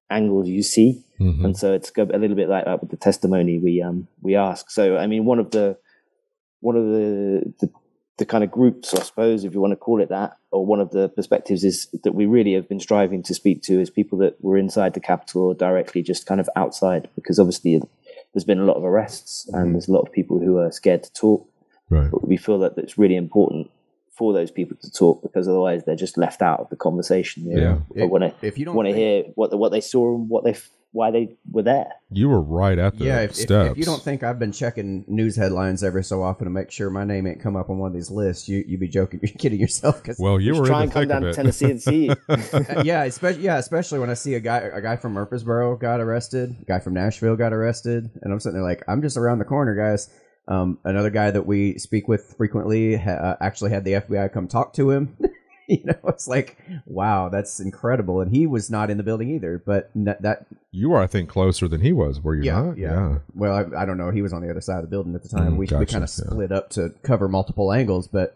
D: angles you see. And so it's a little bit like that with the testimony we ask. So I mean, one of the kind of groups, I suppose, if you want to call it that, or one of the perspectives is that we really have been striving to speak to is people that were inside the Capitol or directly just kind of outside, because obviously there's been a lot of arrests and there's a lot of people who are scared to talk.
B: Right.
D: But we feel that it's really important for those people to talk, because otherwise they're just left out of the conversation.
A: If you don't
D: want to hear what they saw and why they were there.
B: You were right at the steps.
A: If you don't think I've been checking news headlines every so often to make sure my name ain't come up on one of these lists, you be joking. You're kidding yourself.
B: Well, you were
D: try
B: in the
D: and come
B: thick
D: down
B: of
D: to
B: it.
D: Tennessee and see you.
A: Especially when I see a guy from Murfreesboro got arrested, a guy from Nashville got arrested, and I'm sitting there like, I'm just around the corner, guys. Another guy that we speak with frequently actually had the FBI come talk to him. It's like, wow, that's incredible. And he was not in the building either. But that
B: you were, I think, closer than he was. Were you not?
A: Yeah. Well, I don't know. He was on the other side of the building at the time. We kind of split up to cover multiple angles. But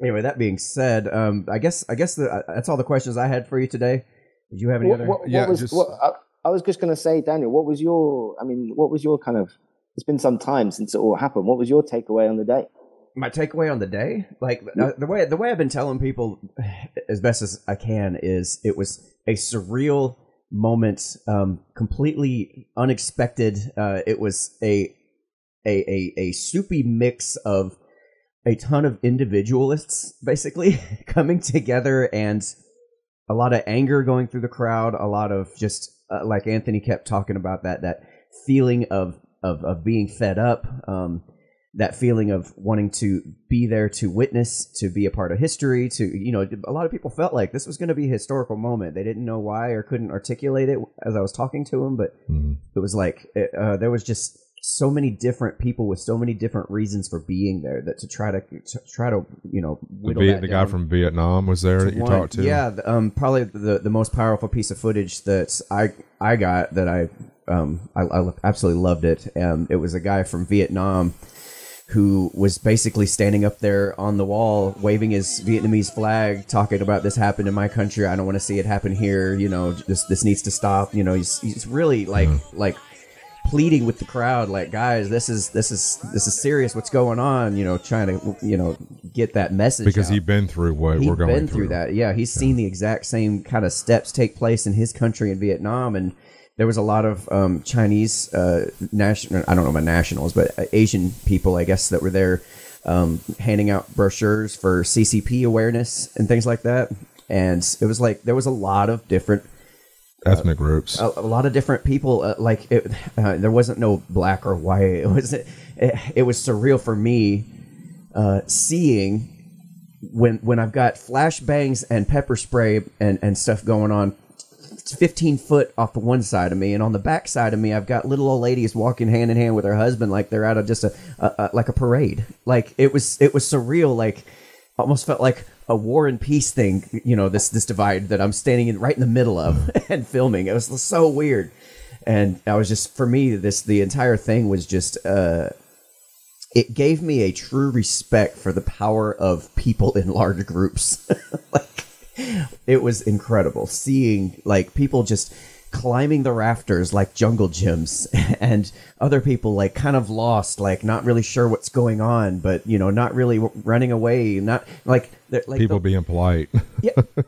A: anyway, that being said, I guess that's all the questions I had for you today. Did you have any other?
D: I was just going to say, Daniel, what was your kind of? It's been some time since it all happened. What was your takeaway on the day?
A: my takeaway on the day, like the way I've been telling people as best as I can, is it was a surreal moment, completely unexpected. It was a soupy mix of a ton of individualists basically coming together, and a lot of anger going through the crowd, a lot of just like Anthony kept talking about, that feeling of being fed up, that feeling of wanting to be there to witness, to be a part of history, to, a lot of people felt like this was going to be a historical moment. They didn't know why or couldn't articulate it as I was talking to them, but it was like there was just so many different people with so many different reasons for being there, that to try to whittle that
B: the
A: down.
B: guy from Vietnam was there that you talked to.
A: Yeah, probably the most powerful piece of footage that I got, that I absolutely loved it. It was a guy from Vietnam who was basically standing up there on the wall, waving his Vietnamese flag, talking about, this happened in my country, I don't want to see it happen here. This needs to stop. He's really like pleading with the crowd, like, guys, this is serious. What's going on? Trying to get that message
B: because
A: out.
B: he'd been through what we're going through.
A: He'd been through that. Yeah, he's seen the exact same kind of steps take place in his country in Vietnam, and there was a lot of Chinese national, I don't know about nationals, but Asian people, I guess, that were there handing out brochures for CCP awareness and things like that. And it was like there was a lot of different
B: ethnic groups,
A: a lot of different people. There wasn't no black or white. It was surreal for me seeing when I've got flashbangs and pepper spray and stuff going on 15 foot off the one side of me, and on the back side of me I've got little old ladies walking hand in hand with her husband, like they're out of just a parade. Like it was surreal, like almost felt like a war and peace thing, this divide that I'm standing right in the middle of and filming. It was so weird. And I was just, for me, the entire thing was just it gave me a true respect for the power of people in large groups. Like, it was incredible seeing like people just climbing the rafters like jungle gyms, and other people like kind of lost, like not really sure what's going on, but not really running away, not like
B: people being polite.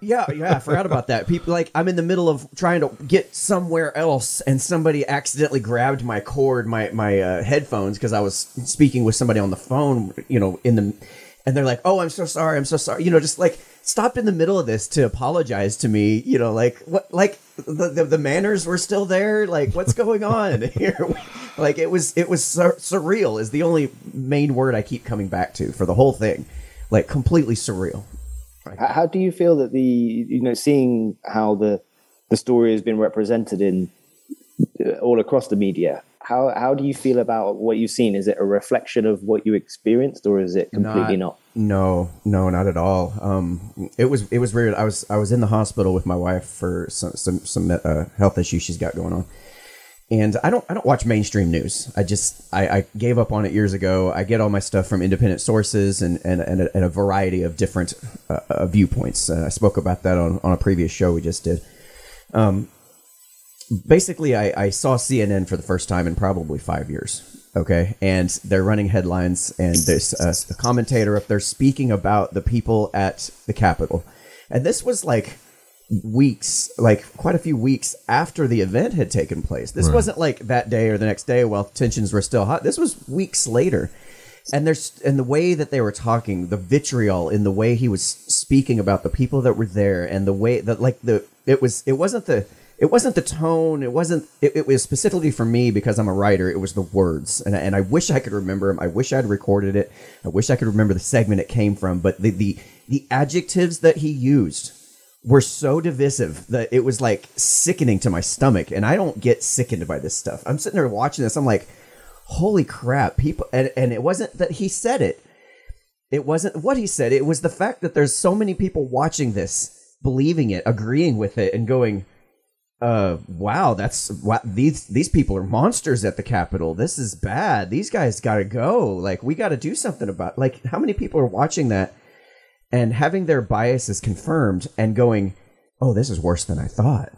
A: yeah, I forgot about that. People, like, I'm in the middle of trying to get somewhere else, and somebody accidentally grabbed my cord, my headphones, because I was speaking with somebody on the phone, and they're like, "Oh, I'm so sorry," just like stopped in the middle of this to apologize to me, like what, like the manners were still there, like what's going on here? Like it was surreal is the only main word I keep coming back to for the whole thing, like completely surreal.
D: How do you feel that seeing how the story has been represented in all across the media? How do you feel about what you've seen? Is it a reflection of what you experienced, or is it completely not?
A: No, not at all. It was weird. I was in the hospital with my wife for some health issues she's got going on, and I don't watch mainstream news. I gave up on it years ago. I get all my stuff from independent sources and a variety of different viewpoints. I spoke about that on a previous show we just did. Basically, I saw CNN for the first time in probably 5 years. Okay, and they're running headlines, and there's a commentator up there speaking about the people at the Capitol, and this was like weeks, like quite a few weeks after the event had taken place. This wasn't like that day or the next day while tensions were still hot. This was weeks later, and the way that they were talking, the vitriol in the way he was speaking about the people that were there, and the way that it wasn't the tone. It was specifically for me, because I'm a writer. It was the words, and I wish I could remember them. I wish I'd recorded it. I wish I could remember the segment it came from. But the adjectives that he used were so divisive that it was like sickening to my stomach. And I don't get sickened by this stuff. I'm sitting there watching this. I'm like, holy crap, people! And it wasn't that he said it. It wasn't what he said. It was the fact that there's so many people watching this, believing it, agreeing with it, and going, wow, these people are monsters at the Capitol. This is bad. These guys got to go. Like, we got to do something about, like, how many people are watching that and having their biases confirmed and going, oh, this is worse than I thought.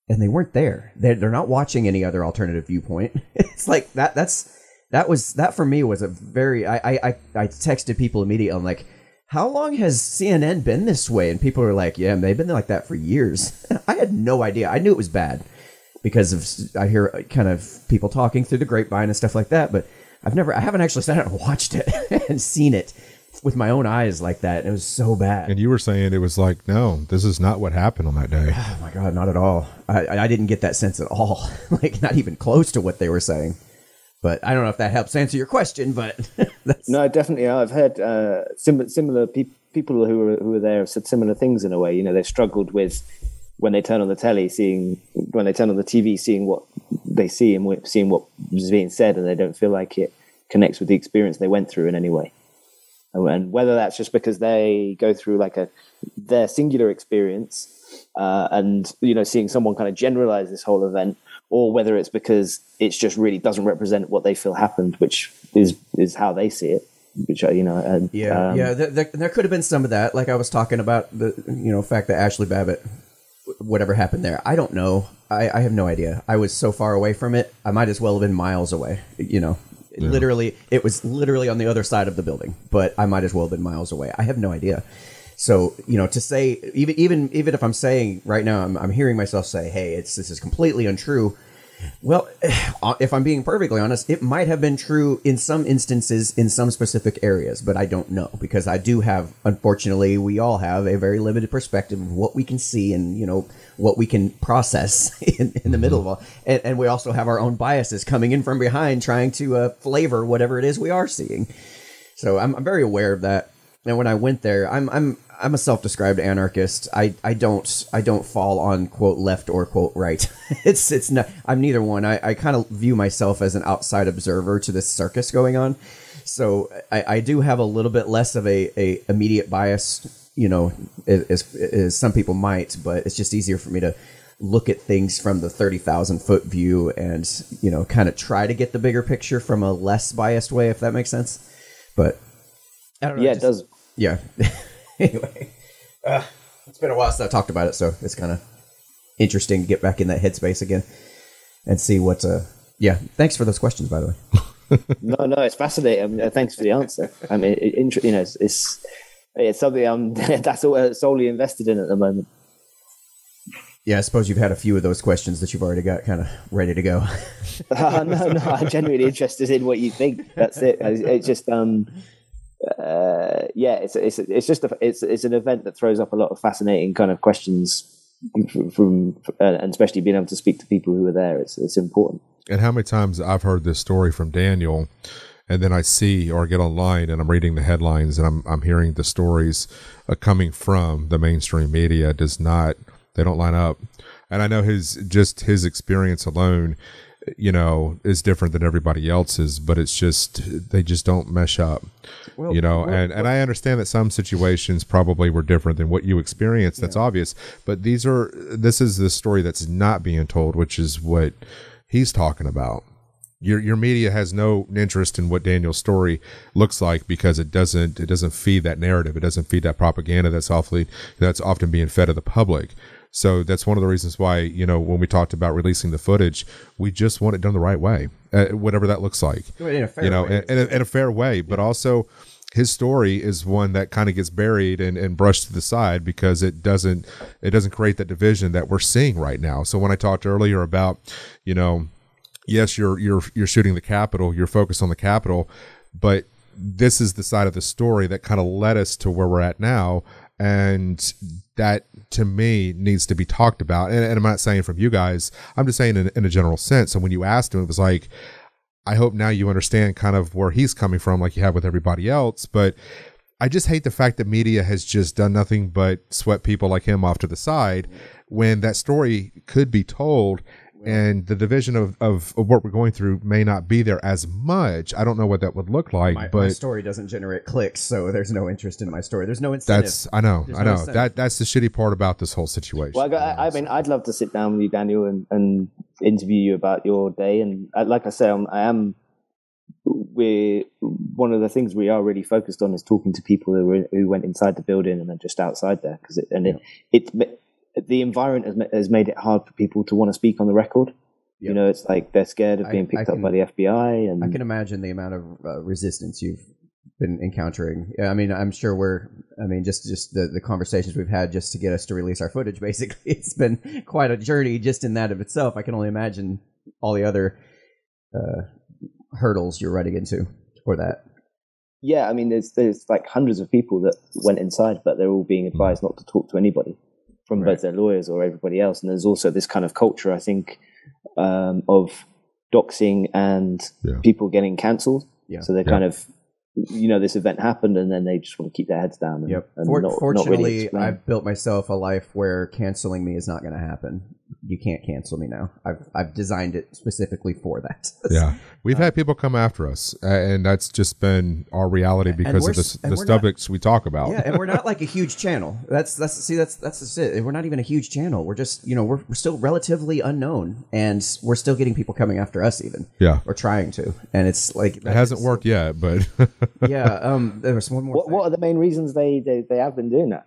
A: And they weren't there. They're not watching any other alternative viewpoint. It's like that's that for me was a very, I texted people immediately. I'm like, how long has CNN been this way? And people are like, yeah, they've been like that for years. I had no idea. I knew it was bad because I hear kind of people talking through the grapevine and stuff like that, but I haven't actually sat down and watched it and seen it with my own eyes like that. It was so bad.
B: And you were saying it was like, no, this is not what happened on that day.
A: Oh my God, not at all. I didn't get that sense at all. Like, not even close to what they were saying. But I don't know if that helps answer your question, but
D: no, definitely. I've heard similar people who were there have said similar things in a way. You know, they've struggled with when they turn on the telly, when they turn on the TV, seeing what they see and seeing what was being said, and they don't feel like it connects with the experience they went through in any way. And whether that's just because they go through like their singular experience, and you know, seeing someone kind of generalize this whole event, or whether it's because it's just really doesn't represent what they feel happened, which is how they see it. Which you know, and,
A: there could have been some of that. Like I was talking about the fact that Ashley Babbitt, whatever happened there, I don't know. I have no idea. I was so far away from it. I might as well have been miles away. You know. Yeah. Literally, it was literally on the other side of the building, but I might as well have been miles away. I have no idea. So, you know, to say, even if I'm saying right now, I'm hearing myself say, hey, this is completely untrue. Well, if I'm being perfectly honest, it might have been true in some instances in some specific areas, but I don't know, because I do have, unfortunately, we all have a very limited perspective of what we can see and, you know, what we can process in the middle of all. And we also have our own biases coming in from behind trying to flavor whatever it is we are seeing. So I'm very aware of that. And when I went there, I'm a self-described anarchist. I don't fall on quote left or quote right. It's not. I'm neither one. I kind of view myself as an outside observer to this circus going on. So I do have a little bit less of a immediate bias, you know, as some people might. But it's just easier for me to look at things from the 30,000-foot view and, you know, kind of try to get the bigger picture from a less biased way, if that makes sense. But I don't know.
D: Yeah, it does.
A: Yeah. Anyway, it's been a while since I talked about it, so it's kind of interesting to get back in that headspace again and see what. Yeah, thanks for those questions, by the way.
D: No, it's fascinating. I mean, thanks for the answer. I mean, you know, it's something I'm that's solely invested in at the moment.
A: Yeah, I suppose you've had a few of those questions that you've already got kind of ready to go.
D: No, I'm genuinely interested in what you think. That's it. It's just it's just it's an event that throws up a lot of fascinating kind of questions from and especially being able to speak to people who are there. It's important.
B: And how many times I've heard this story from Daniel, and then I see or get online and I'm reading the headlines and I'm hearing the stories coming from the mainstream media they don't line up. And I know his experience alone, you know, is different than everybody else's, but it's just, they just don't mesh up, well, you know, and I understand that some situations probably were different than what you experienced. That's obvious, but this is the story that's not being told, which is what he's talking about. Your media has no interest in what Daniel's story looks like because it doesn't feed that narrative. It doesn't feed that propaganda that's often being fed to the public. So that's one of the reasons why, you know, when we talked about releasing the footage, we just want it done the right way, whatever that looks like, in a fair way. In a fair way. But also, his story is one that kind of gets buried and brushed to the side because it doesn't create that division that we're seeing right now. So when I talked earlier about, you know, yes, you're shooting the Capitol, you're focused on the Capitol, but this is the side of the story that kind of led us to where we're at now. And that, to me, needs to be talked about. And I'm not saying from you guys, I'm just saying in a general sense. So when you asked him, it was like, I hope now you understand kind of where he's coming from, like you have with everybody else. But I just hate the fact that media has just done nothing but swept people like him off to the side when that story could be told. And the division of what we're going through may not be there as much. I don't know what that would look like. But
A: my story doesn't generate clicks, so there's no interest in my story. There's no incentive.
B: I know. That's the shitty part about this whole situation.
D: Well, I mean, I'd love to sit down with you, Daniel, and interview you about your day. And like I say, we're one of the things we are really focused on is talking to people who went inside the building and are just outside there the environment has made it hard for people to want to speak on the record. You know, it's like they're scared of being picked up by the FBI. And
A: I can imagine the amount of resistance you've been encountering. I mean, I'm sure just the conversations we've had just to get us to release our footage, basically, it's been quite a journey just in that of itself. I can only imagine all the other hurdles you're running into for that.
D: Yeah, I mean, there's like hundreds of people that went inside, but they're all being advised not to talk to anybody from both their lawyers or everybody else. And there's also this kind of culture, I think, of doxing and people getting cancelled. Yeah. So they're kind of, you know, this event happened and then they just want to keep their heads down. And, and
A: Fortunately,
D: not really
A: I've built myself a life where canceling me is not going to happen. You can't cancel me now. I've designed it specifically for that.
B: Yeah. We've had people come after us, and that's just been our reality because of the subjects we talk about.
A: Yeah, and we're not like a huge channel. That's it. We're not even a huge channel. We're just, you know, we're still relatively unknown, and we're still getting people coming after us even. Yeah. Or trying to. And it's like...
B: It hasn't worked yet, but...
A: Yeah, there was one more thing.
D: What are the main reasons they have been doing that?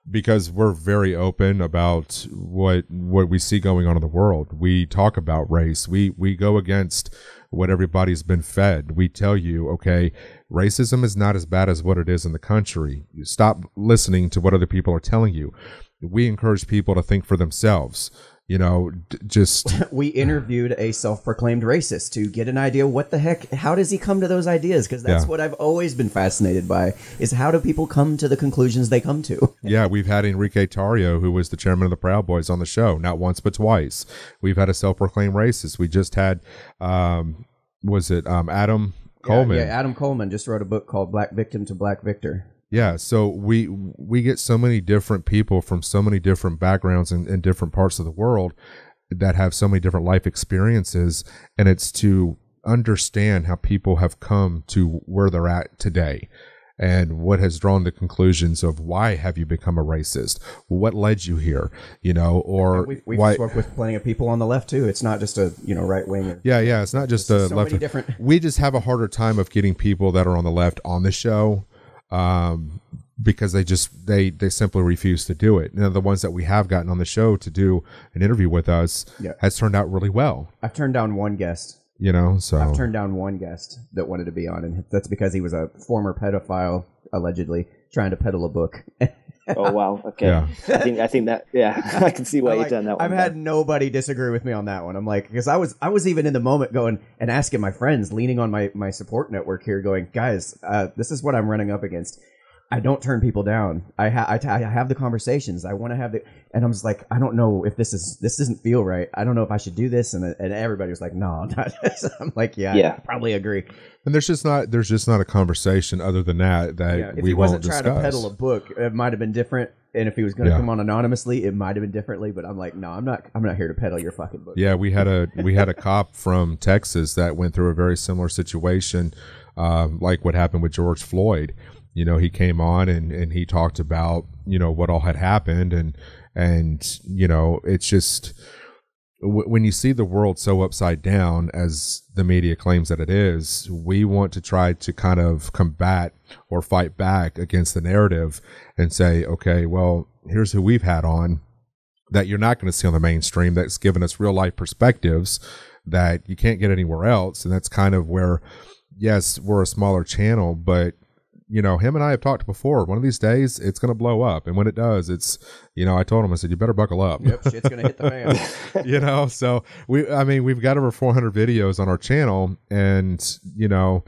B: Because we're very open about what we see going on in the world. We talk about race. We go against what everybody's been fed. We tell you, okay, racism is not as bad as what it is in the country. You stop listening to what other people are telling you. We encourage people to think for themselves. You know, just...
A: We interviewed a self-proclaimed racist to get an idea what the heck, how does he come to those ideas? Because that's what I've always been fascinated by, is how do people come to the conclusions they come to?
B: Yeah, we've had Enrique Tarrio, who was the chairman of the Proud Boys, on the show, not once but twice. We've had a self-proclaimed racist. We just had, Adam Coleman?
A: Yeah, Adam Coleman just wrote a book called Black Victim to Black Victor.
B: Yeah, so we get so many different people from so many different backgrounds in different parts of the world that have so many different life experiences, and it's to understand how people have come to where they're at today and what has drawn the conclusions of why have you become a racist? What led you here? You know, or
A: we've worked with plenty of people on the left too. It's not just a right wing.
B: Yeah, it's not just a left.
A: Many different...
B: We just have a harder time of getting people that are on the left on the show. Because they simply refuse to do it. Now, the ones that we have gotten on the show to do an interview with us has turned out really well.
A: I've turned down one guest.
B: You know, so
A: I've turned down one guest that wanted to be on, and that's because he was a former pedophile, allegedly trying to peddle a book.
D: Oh wow! Okay, yeah. I think that I can see why you've done that one.
A: I've had nobody disagree with me on that one. I'm like, because I was even in the moment going and asking my friends, leaning on my support network here, going, guys, this is what I'm running up against. I don't turn people down. I have the conversations. I want to have and I'm just like, I don't know if this doesn't feel right. I don't know if I should do this. And everybody was like, no, not this. I'm like, yeah, I probably agree.
B: And there's just not a conversation other than that
A: if
B: we
A: he
B: won't
A: wasn't
B: discuss.
A: Trying to peddle a book, it might have been different. And if he was going to come on anonymously, it might have been differently. But I'm like, no, I'm not here to peddle your fucking book.
B: Yeah, we had a cop from Texas that went through a very similar situation, like what happened with George Floyd. You know, he came on and he talked about, you know, what all had happened. And you know, it's just when you see the world so upside down as the media claims that it is, we want to try to kind of combat or fight back against the narrative and say, okay, well, here's who we've had on that you're not going to see on the mainstream that's given us real life perspectives that you can't get anywhere else. And that's kind of where, yes, we're a smaller channel, but you know, him and I have talked before. One of these days, it's going to blow up. And when it does, it's, you know, I told him, I said, you better buckle up.
A: Yep, shit's going to hit the fan.
B: You know, so we've got over 400 videos on our channel. And, you know,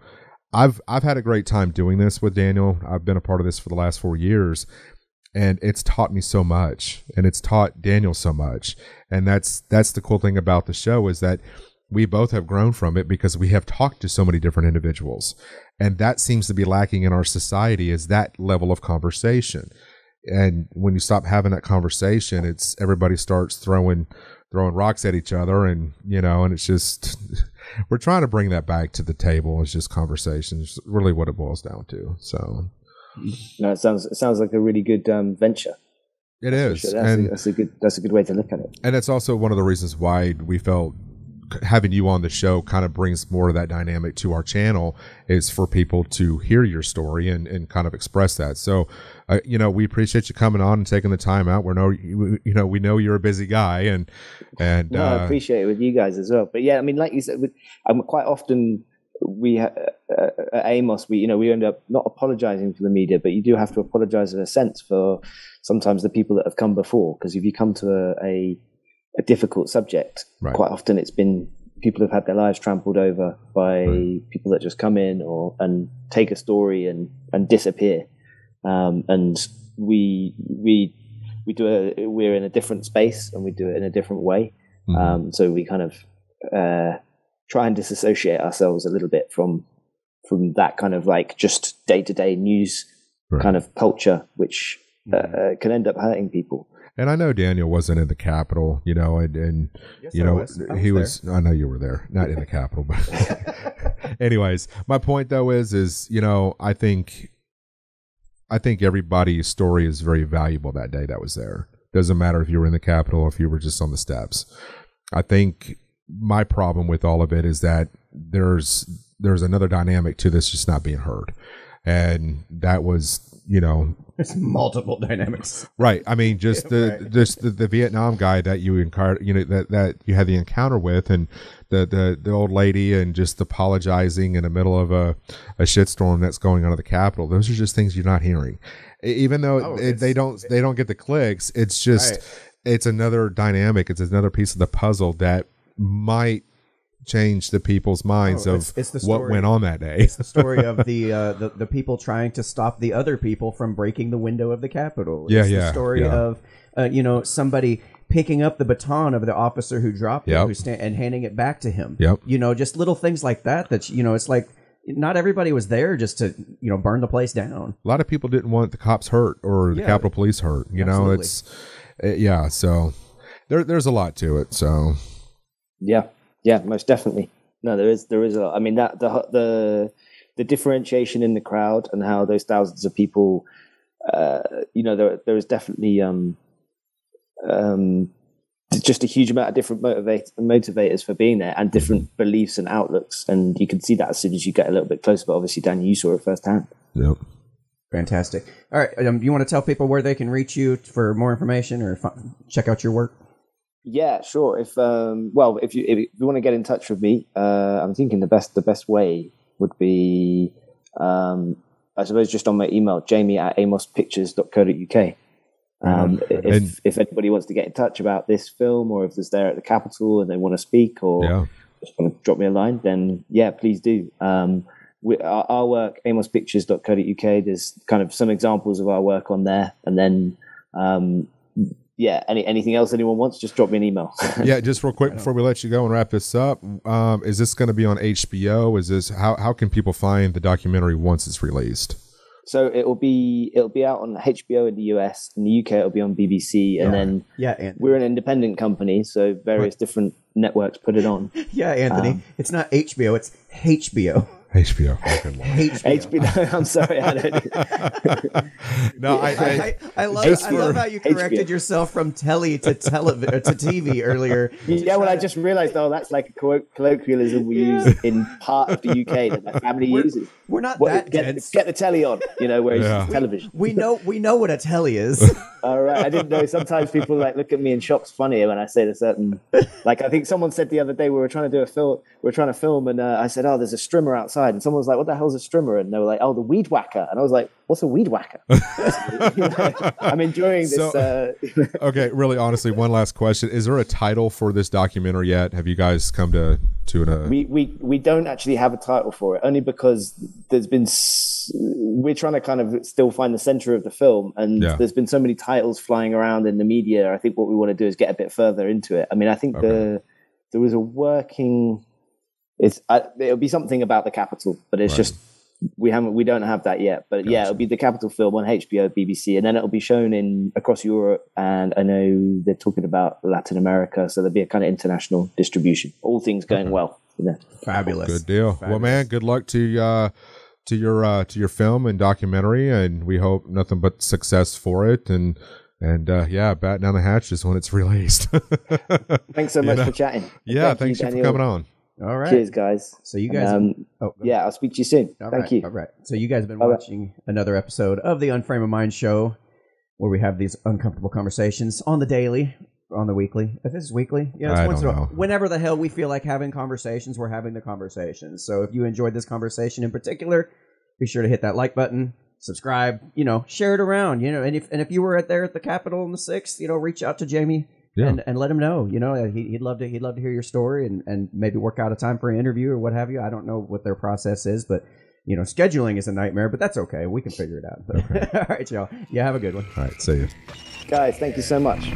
B: I've had a great time doing this with Daniel. I've been a part of this for the last 4 years. And it's taught me so much. And it's taught Daniel so much. And that's the cool thing about the show is that we both have grown from it because we have talked to so many different individuals. And that seems to be lacking in our society is that level of conversation. And when you stop having that conversation, it's everybody starts throwing rocks at each other, and you know, and it's just we're trying to bring that back to the table. It's just conversations, really what it boils down to. So,
D: no, it sounds like a really good venture.
B: It is,
D: sure. That's a good way to look at it.
B: And it's also one of the reasons why we felt having you on the show kind of brings more of that dynamic to our channel, is for people to hear your story and kind of express that. So, we appreciate you coming on and taking the time out. We know you're a busy guy, and
D: no, I appreciate it with you guys as well. But yeah, I mean, like you said, quite often at Amos, we end up not apologizing for the media, but you do have to apologize in a sense for sometimes the people that have come before, because if you come to a difficult subject, right, quite often it's been people who've had their lives trampled over by people that just come in and take a story and disappear. And we're in a different space and we do it in a different way. Mm-hmm. So we kind of try and disassociate ourselves a little bit from that kind of like just day-to-day news kind of culture, which can end up hurting people.
B: And I know Daniel wasn't in the Capitol, and yes, he was. I know you were there, not in the Capitol, but anyways, my point though is I think everybody's story is very valuable that day that was there. Doesn't matter if you were in the Capitol or if you were just on the steps. I think my problem with all of it is that there's another dynamic to this just not being heard, and that was
A: there's multiple dynamics,
B: right? I mean, just the Vietnam guy that you that you had the encounter with, and the old lady, and just apologizing in the middle of a shitstorm that's going on at the Capitol. Those are just things you're not hearing, even though they don't get the clicks. It's just it's another dynamic. It's another piece of the puzzle that might change the people's minds of what went on that day.
A: It's the story of the people trying to stop the other people from breaking the window of the Capitol. It's the story of somebody picking up the baton of the officer who dropped it, and handing it back to him. Just little things like that. It's like not everybody was there just to burn the place down.
B: A lot of people didn't want the cops hurt or the Capitol Police hurt. So there's a lot to it. So
D: yeah, most definitely. No, there is a lot. I mean, that the differentiation in the crowd and how those thousands of people, there is definitely just a huge amount of different motivators for being there, and different beliefs and outlooks. And you can see that as soon as you get a little bit closer. But obviously, Dan, you saw it firsthand.
B: Yep.
A: Fantastic. All right, you want to tell people where they can reach you for more information or check out your work?
D: Yeah, sure. If you want to get in touch with me, I'm thinking the best way would be, I suppose, just on my email, jamie@amospictures.co.uk. If anybody wants to get in touch about this film, or if it's there at the Capitol and they want to speak, or just want to drop me a line, then please do. Our work, amospictures.co.uk, there's kind of some examples of our work on there, and then anything else anyone wants, just drop me an email.
B: Just real quick before we let you go and wrap this up, is this going to be on HBO? Is this how can people find the documentary once it's released?
D: So it'll be out on HBO in the US. In the UK, it'll be on BBC, and then we're an independent company, so various different networks put it on.
A: Yeah, Anthony, it's not HBO, it's HBO.
B: HBO.
D: HBO. I'm sorry.
A: I love how you corrected HBO. Yourself from telly to TV earlier.
D: I just realized, that's like a colloquialism we use in part of the UK that my family uses.
A: We're not
D: get the telly on, whereas it's television.
A: We know what a telly is.
D: All right. I didn't know. Sometimes people look at me in shops funny when I say the certain. I think someone said the other day we were trying to film, and I said, "Oh, there's a strimmer outside," and someone was like, "What the hell's a strimmer?" And they were like, "Oh, the weed whacker." And I was like, "What's a weed whacker?" I'm enjoying this.
B: Okay, really, honestly, one last question: is there a title for this documentary yet? Have you guys come to an?
D: We don't actually have a title for it, only because we're trying to kind of still find the center of the film, and there's been so many titles flying around in the media. I think what we want to do is get a bit further into it. I mean, I think there was a working. It'll be something about the Capitol, but it's just we don't have that yet. But it'll be the Capitol film on HBO, BBC, and then it'll be shown across Europe, and I know they're talking about Latin America, so there'll be a kind of international distribution. All things going well.
A: Fabulous.
B: Good deal.
A: Fabulous.
B: Well, man, good luck to your film and documentary, and we hope nothing but success for it. And And yeah, batten down the hatches when it's released.
D: Thanks so much for chatting.
B: Yeah, thanks for coming on.
A: All right.
D: Cheers, guys.
A: So you guys,
D: yeah, I'll speak to you soon. Thank you.
A: All right. So you guys have been watching another episode of the Unframe of Mind show, where we have these uncomfortable conversations on the daily, on the weekly. If this is weekly, yeah, it's once in a while. Whenever the hell we feel like having conversations, we're having the conversations. So if you enjoyed this conversation in particular, be sure to hit that like button, subscribe, share it around, and if you were there at the Capitol on the 6th, reach out to Jamie. Yeah. And let him know, he'd love to hear your story and maybe work out a time for an interview or what have you. I don't know what their process is, but scheduling is a nightmare, but that's okay. We can figure it out. Okay. All right, y'all. Yeah, have a good one.
B: All right, see you.
D: Guys, thank you so much.